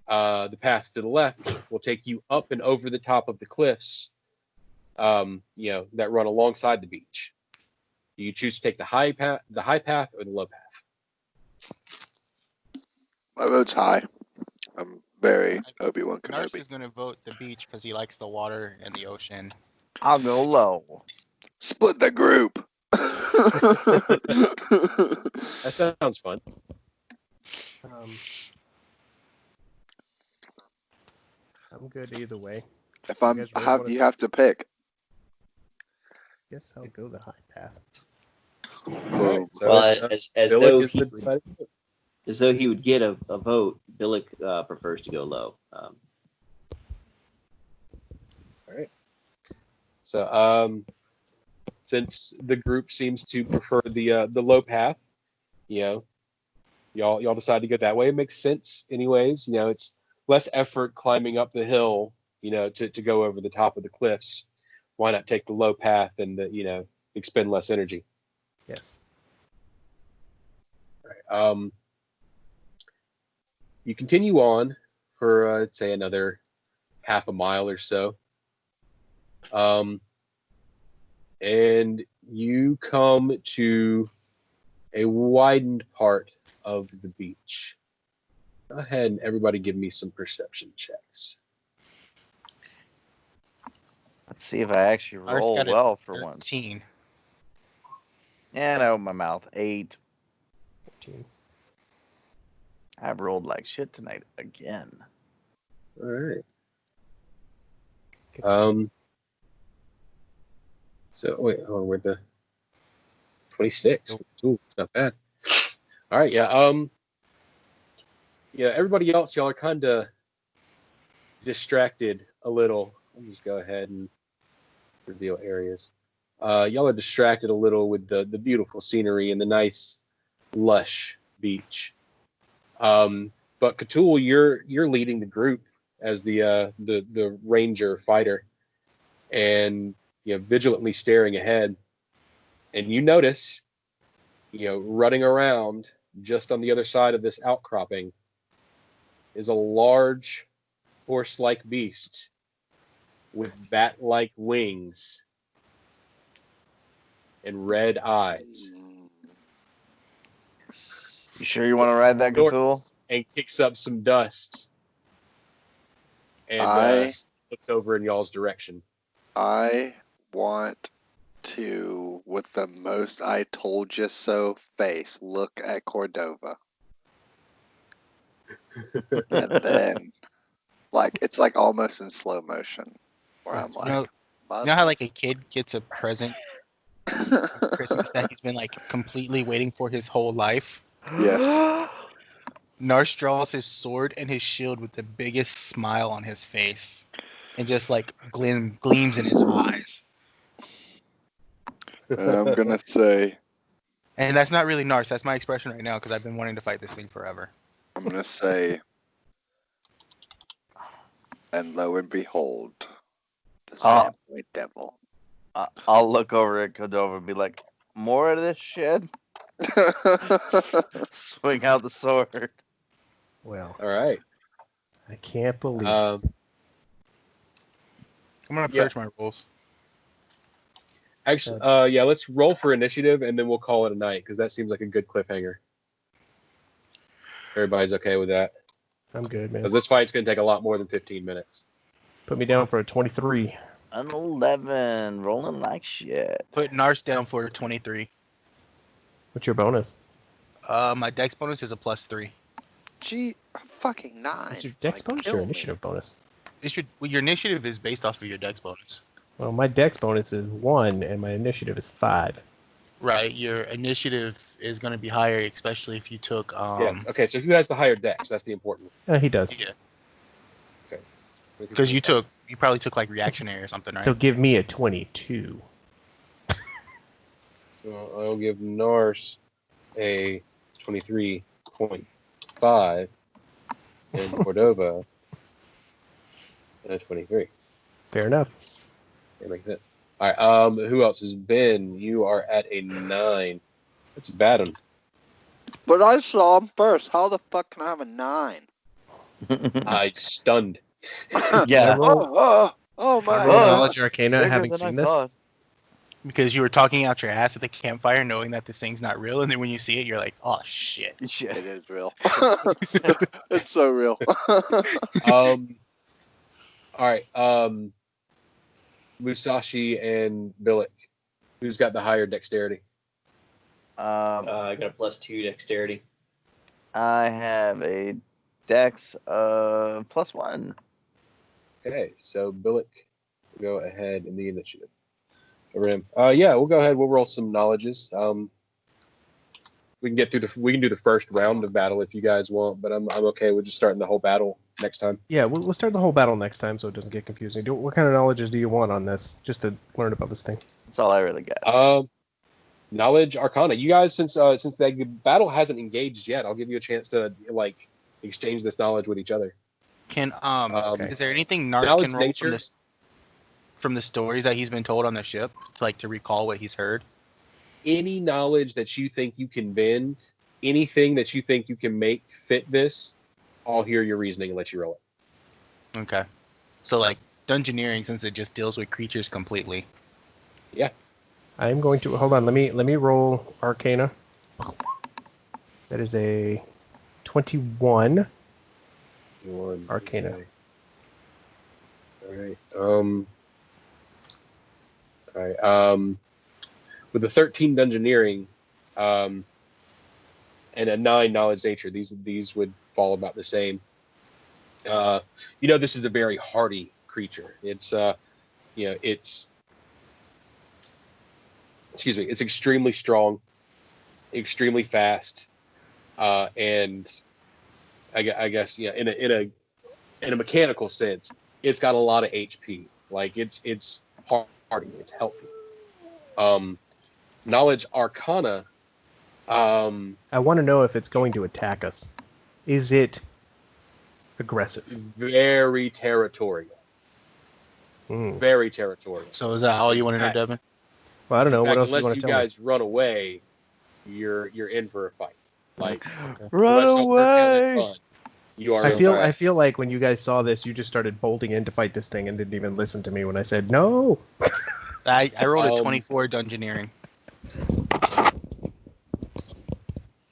The path to the left will take you up and over the top of the cliffs, that run alongside the beach. Do you choose to take the high path, or the low path? My vote's high. I'm very Obi-Wan Nars Kenobi. is going to vote the beach because he likes the water and the ocean. I'll go low. Split the group. That sounds fun. I'm good either way. If I'm, You guys really wanna- you have to pick. Guess I'll go the high path. Whoa. So Well, it's, as Billick though is the deciding vote. as though he would get a vote, Billick prefers to go low. All right. So, since the group seems to prefer the low path, y'all decide to go that way. It makes sense, anyways. It's less effort climbing up the hill, to go over the top of the cliffs. Why not take the low path and expend less energy? Yes. All right. You continue on for say another half a mile or so. And you come to a widened part of the beach. Go ahead and everybody give me some perception checks. Let's see if I actually Nars roll got a well for once. 13. And out of my mouth, 8. 14. I've rolled like shit tonight again. All right. So wait, where'd the 26? Ooh, it's not bad. All right, yeah. Everybody else, y'all are kind of distracted a little. I'll just go ahead and reveal areas. Y'all are distracted a little with the beautiful scenery and the nice, lush beach. But Cthulhu, you're leading the group as the ranger fighter, and vigilantly staring ahead. And you notice, running around just on the other side of this outcropping is a large horse-like beast with bat-like wings and red eyes. You sure you want to ride that, Cthulhu? And kicks up some dust and looks over in y'all's direction. I want to, with the most I told you so face, look at Cordova. And then, it's almost in slow motion, where I'm You know how a kid gets a present for Christmas that he's been completely waiting for his whole life? Yes. Nars draws his sword and his shield with the biggest smile on his face, and just gleams in his eyes. And I'm gonna say, And that's not really Nars. That's my expression right now because I've been wanting to fight this thing forever. I'm gonna say, and lo and behold, the Sandpoint Devil. I'll look over at Cordova and be like, more of this shit? Swing out the sword. Well, All right. I can't believe Um, I'm gonna purge my rolls. Actually, let's roll for initiative and then we'll call it a night because that seems like a good cliffhanger. Everybody's okay with that? I'm good, man. Because this fight's going to take a lot more than 15 minutes. Put me down for a 23. An 11, rolling like shit. Put Nars down for 23. What's your bonus? My dex bonus is a +3. Gee, fucking 9. What's your dex bonus or kill your me. initiative bonus? Your initiative is based off of your dex bonus. Well, my dex bonus is 1 and my initiative is 5. Right, your initiative is going to be higher, especially if you took. Yeah. Okay. So who has the higher dex? That's the important one. He does. Yeah, Okay. because you probably took like reactionary or something, right? So give me a 22. Well, I'll give Nars a 23.5 and Cordova a 23. Fair enough. That makes sense. All right. Who else is Ben? You are at a 9. That's a bad one. But I saw him first. How the fuck can I have a 9? I stunned. Yeah. Oh my Roll Oh, god. knowledge arcana, Bigger having than I seen this. thought. Because you were talking out your ass at the campfire, knowing that this thing's not real, and then when you see it, you're like, "Oh shit!" Shit. It is real. It's so real. All right. Musashi and Billick. Who's got the higher dexterity? I got a +2 dexterity. I have a dex of +1. Okay, so Billick, go ahead in the initiative. Over him. Yeah, we'll go ahead. We'll roll some knowledges. We can get through we can do the first round of battle if you guys want, but I'm okay with just starting the whole battle next time. Yeah, we'll start the whole battle next time so it doesn't get confusing. What kind of knowledges do you want on this, just to learn about this thing? That's all I really got. Knowledge Arcana. You guys, since the battle hasn't engaged yet, I'll give you a chance to like exchange this knowledge with each other. Can Okay. is there anything Nars Knowledge can roll nature? from the stories that he's been told on the ship, to recall what he's heard? Any knowledge that you think you can bend, anything that you think you can make fit this, I'll hear your reasoning and let you roll it. Okay, so like dungeoneering, since it just deals with creatures completely. Yeah. I'm going to hold on. Let me roll Arcana. That is a 21. Arcana. Okay. All right. All right. With the 13 dungeoneering, and a 9 knowledge nature, these would fall about the same. This is a very hardy creature. It's it's extremely strong, extremely fast, and I guess in a mechanical sense, it's got a lot of HP. Like it's hardy, it's healthy. Knowledge Arcana. I want to know if it's going to attack us. Is it aggressive? Very territorial. Very territorial. So is that all you want to know, Devin? Well, I don't know. In What fact, else do you unless want you to tell me? guys run away, you're in for a fight. Like Run unless y'all are having away! fun, you are. I feel like when you guys saw this, you just started bolting in to fight this thing and didn't even listen to me when I said no. I rolled a 24 dungeoneering.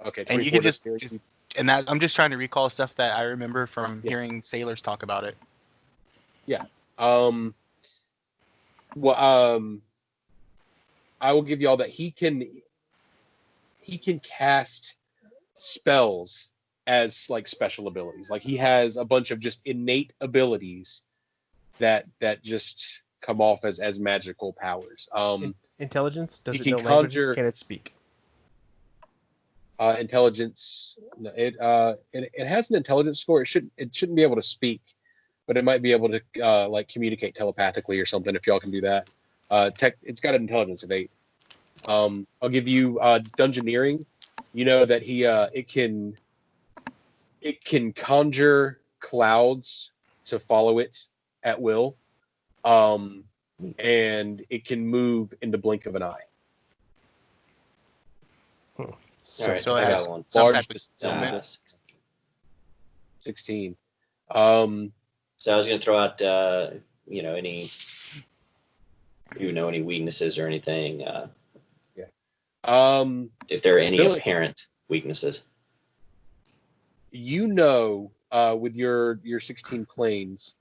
Okay, And you 24 can just dexterity. and that I'm just trying to recall stuff that I remember from hearing sailors talk about it. I will give y'all that he can cast spells as like special abilities. Like he has a bunch of just innate abilities that just come off as magical powers. Intelligence? Does he it can know languages? conjure- Can it speak? Intelligence. No, it has an intelligence score. It shouldn't be able to speak, but it might be able to like communicate telepathically or something. If y'all can do that, it's got an intelligence of 8. I'll give you dungeoneering. You know that it can conjure clouds to follow it at will, and it can move in the blink of an eye. All right, So I it has got one. some Large type of discernment. 16. So I was going to throw out, any weaknesses or anything. If there are any Billy- apparent weaknesses. With your 16 planes,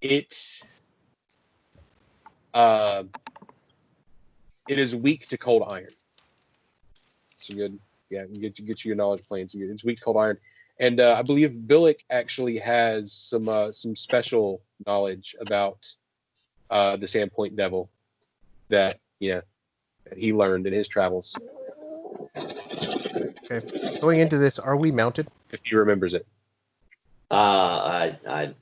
it is weak to cold iron. So good. Yeah, get you your knowledge planes. It's weak to cold iron. And I believe Billick actually has some special knowledge about the Sandpoint Devil that that he learned in his travels, Okay. Going into this, are we mounted? if he remembers it. I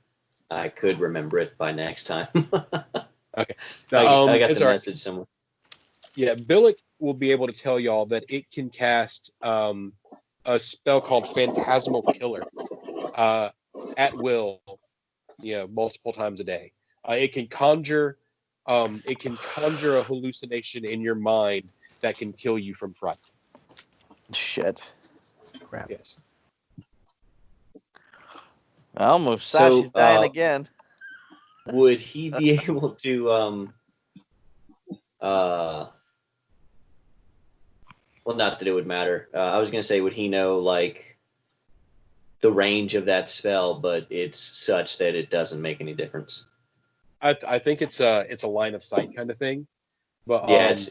could remember it by next time. Okay. I got it's the all right. message somewhere. Yeah, Billick will be able to tell y'all that it can cast a spell called Phantasmal Killer at will, multiple times a day. It can conjure a hallucination in your mind that can kill you from fright. Shit. Crap. Yes. Almost. So, She's dying again. Would he be able to well, not that it would matter. I was gonna say, would he know like the range of that spell, but it's such that it doesn't make any difference? I think it's a line of sight kind of thing. But Yeah, it's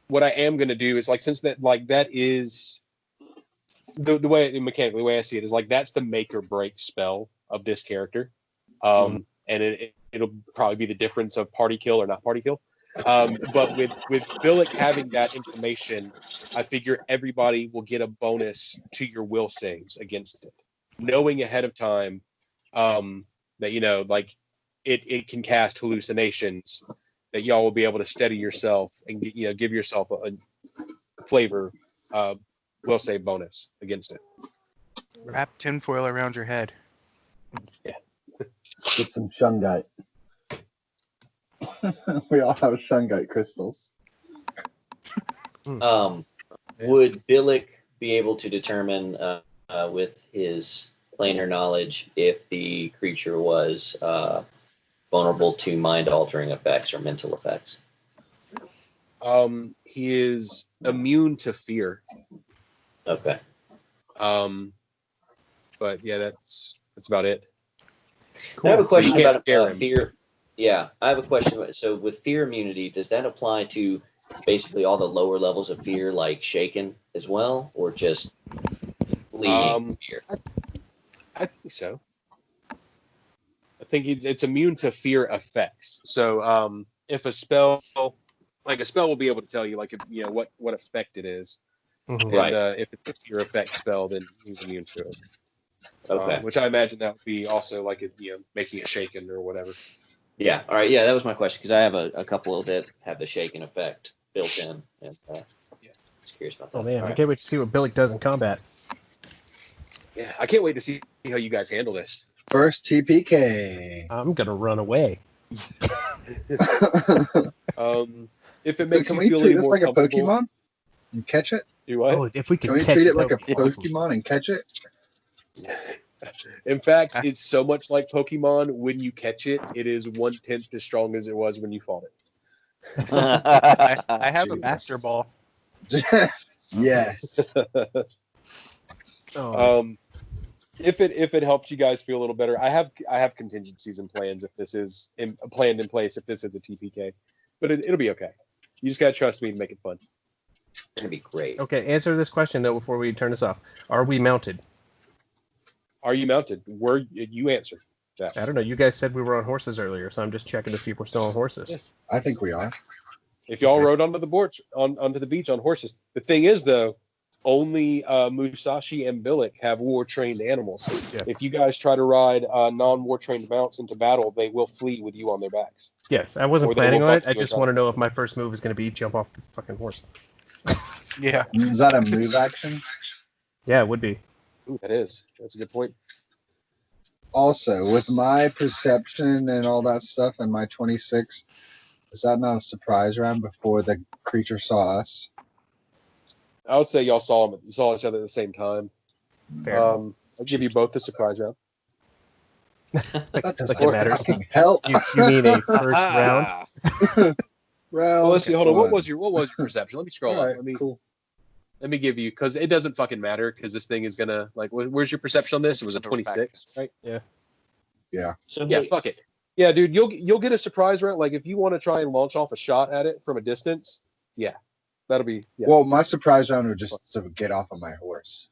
what I am gonna do is since that is the way mechanically the way I see it is that's the make or break spell of this character. And it'll probably be the difference of party kill or not party kill. But with Billick having that information, I figure everybody will get a bonus to your will saves against it, knowing ahead of time that it can cast hallucinations, that y'all will be able to steady yourself and give yourself a flavor will save bonus against it. Wrap tinfoil around your head. Get some shungite. We all have shungite crystals. Would Billick be able to determine with his planar knowledge if the creature was vulnerable to mind-altering effects or mental effects? He is immune to fear. Okay. But yeah, that's about it. I have a question So you can't about scare him. fear. Yeah, I have a question. So with fear immunity, does that apply to basically all the lower levels of fear, like shaken as well, or just fleeing fear? I think so. I think it's immune to fear effects. So if a spell will be able to tell you what effect it is. Mhm. Right. And if it's a fear effect spell, then he's immune to it. Okay. Which I imagine that would be also making it shaken or whatever. Yeah. All right. Yeah, that was my question because I have a couple that have the shaken effect built in, and just curious about that. Oh man, All I right. can't wait to see what Billick does in combat. Yeah, I can't wait to see how you guys handle this. First TPK. I'm gonna run away. If it So makes can you we feel treat any this more like a comfortable, Pokemon and catch it? do what? Oh, if we Can can we catch treat it it like a that would be awesome. Pokemon and catch it? In fact, it's so much like Pokemon. When you catch it, it is 1/10 as strong as it was when you fought it. I have a Jesus. Master Ball. Yes. Oh, If it helps you guys feel a little better, I have contingencies and plans if this is planned in place if this is a TPK, but it'll be okay. You just gotta trust me to make it fun. It's gonna be great. okay, answer this question though before we turn this off. Are we mounted? Are you mounted? You answer that. I don't know. You guys said we were on horses earlier, so I'm just checking to see if we're still on horses. I think we are. If y'all Okay. rode onto the beach on horses, the thing is though, only Musashi and Billick have war trained animals. Yeah. If you guys try to ride non-war trained mounts into battle, they will flee with you on their backs. Yes, I wasn't Or they planning will on it. buck I you just and want to know if my first move is going to be jump off the fucking horse. Yeah. Is that a move action? Yeah, it would be. Ooh, that's a good point. Also, with my perception and all that stuff and my 26, is that not a surprise round before the creature saw us? I would say y'all saw each other at the same time. Fair. I'll give you both the surprise round. That doesn't Like it matters. fucking help. You mean a first round? Round. Well, let's see. Hold on. What one. was your perception? Let me scroll All right, up. cool. Let me give you, because it doesn't fucking matter, because this thing is gonna where's your perception on this? It was a 26, right? So Yeah, hey, fuck it. Yeah, dude, you'll get a surprise round. Like if you want to try and launch off a shot at it from a distance, yeah, that'll be. Yeah. Well, my surprise round would just to get off of my horse.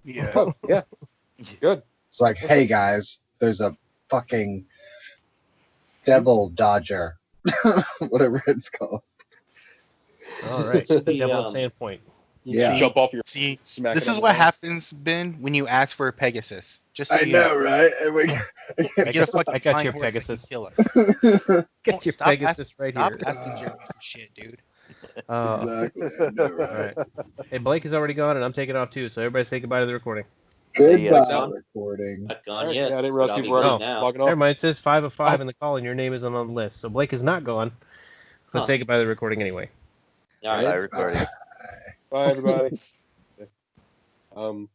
Yeah. Oh, yeah. Good. It's like, hey guys, there's a fucking devil dodger, whatever it's called. All right. Devil of Sandpoint. You Yeah. jump off your See, smack. this it on is the what ass. happens, Ben, when you ask for a Pegasus. Just so I you know, right? And we- You get a fucking I got flying your horse that can Pegasus. kill us. Get your Stop Pegasus right Stop here. asking Jeremy for shit, dude. Exactly. I know, All right? right. Hey, Blake is already gone, and I'm taking off too. So everybody say goodbye to the recording. Goodbye, Gone. recording. Not gone All right, yet. yeah, I didn't so realize I'll be people were good already now. logging Never off. mind. It says 5 of 5 in the call, and your name isn't on the list. So Blake is not gone. But Huh. say goodbye to the recording anyway. All Bye, right. recording. Bye, everybody. Um,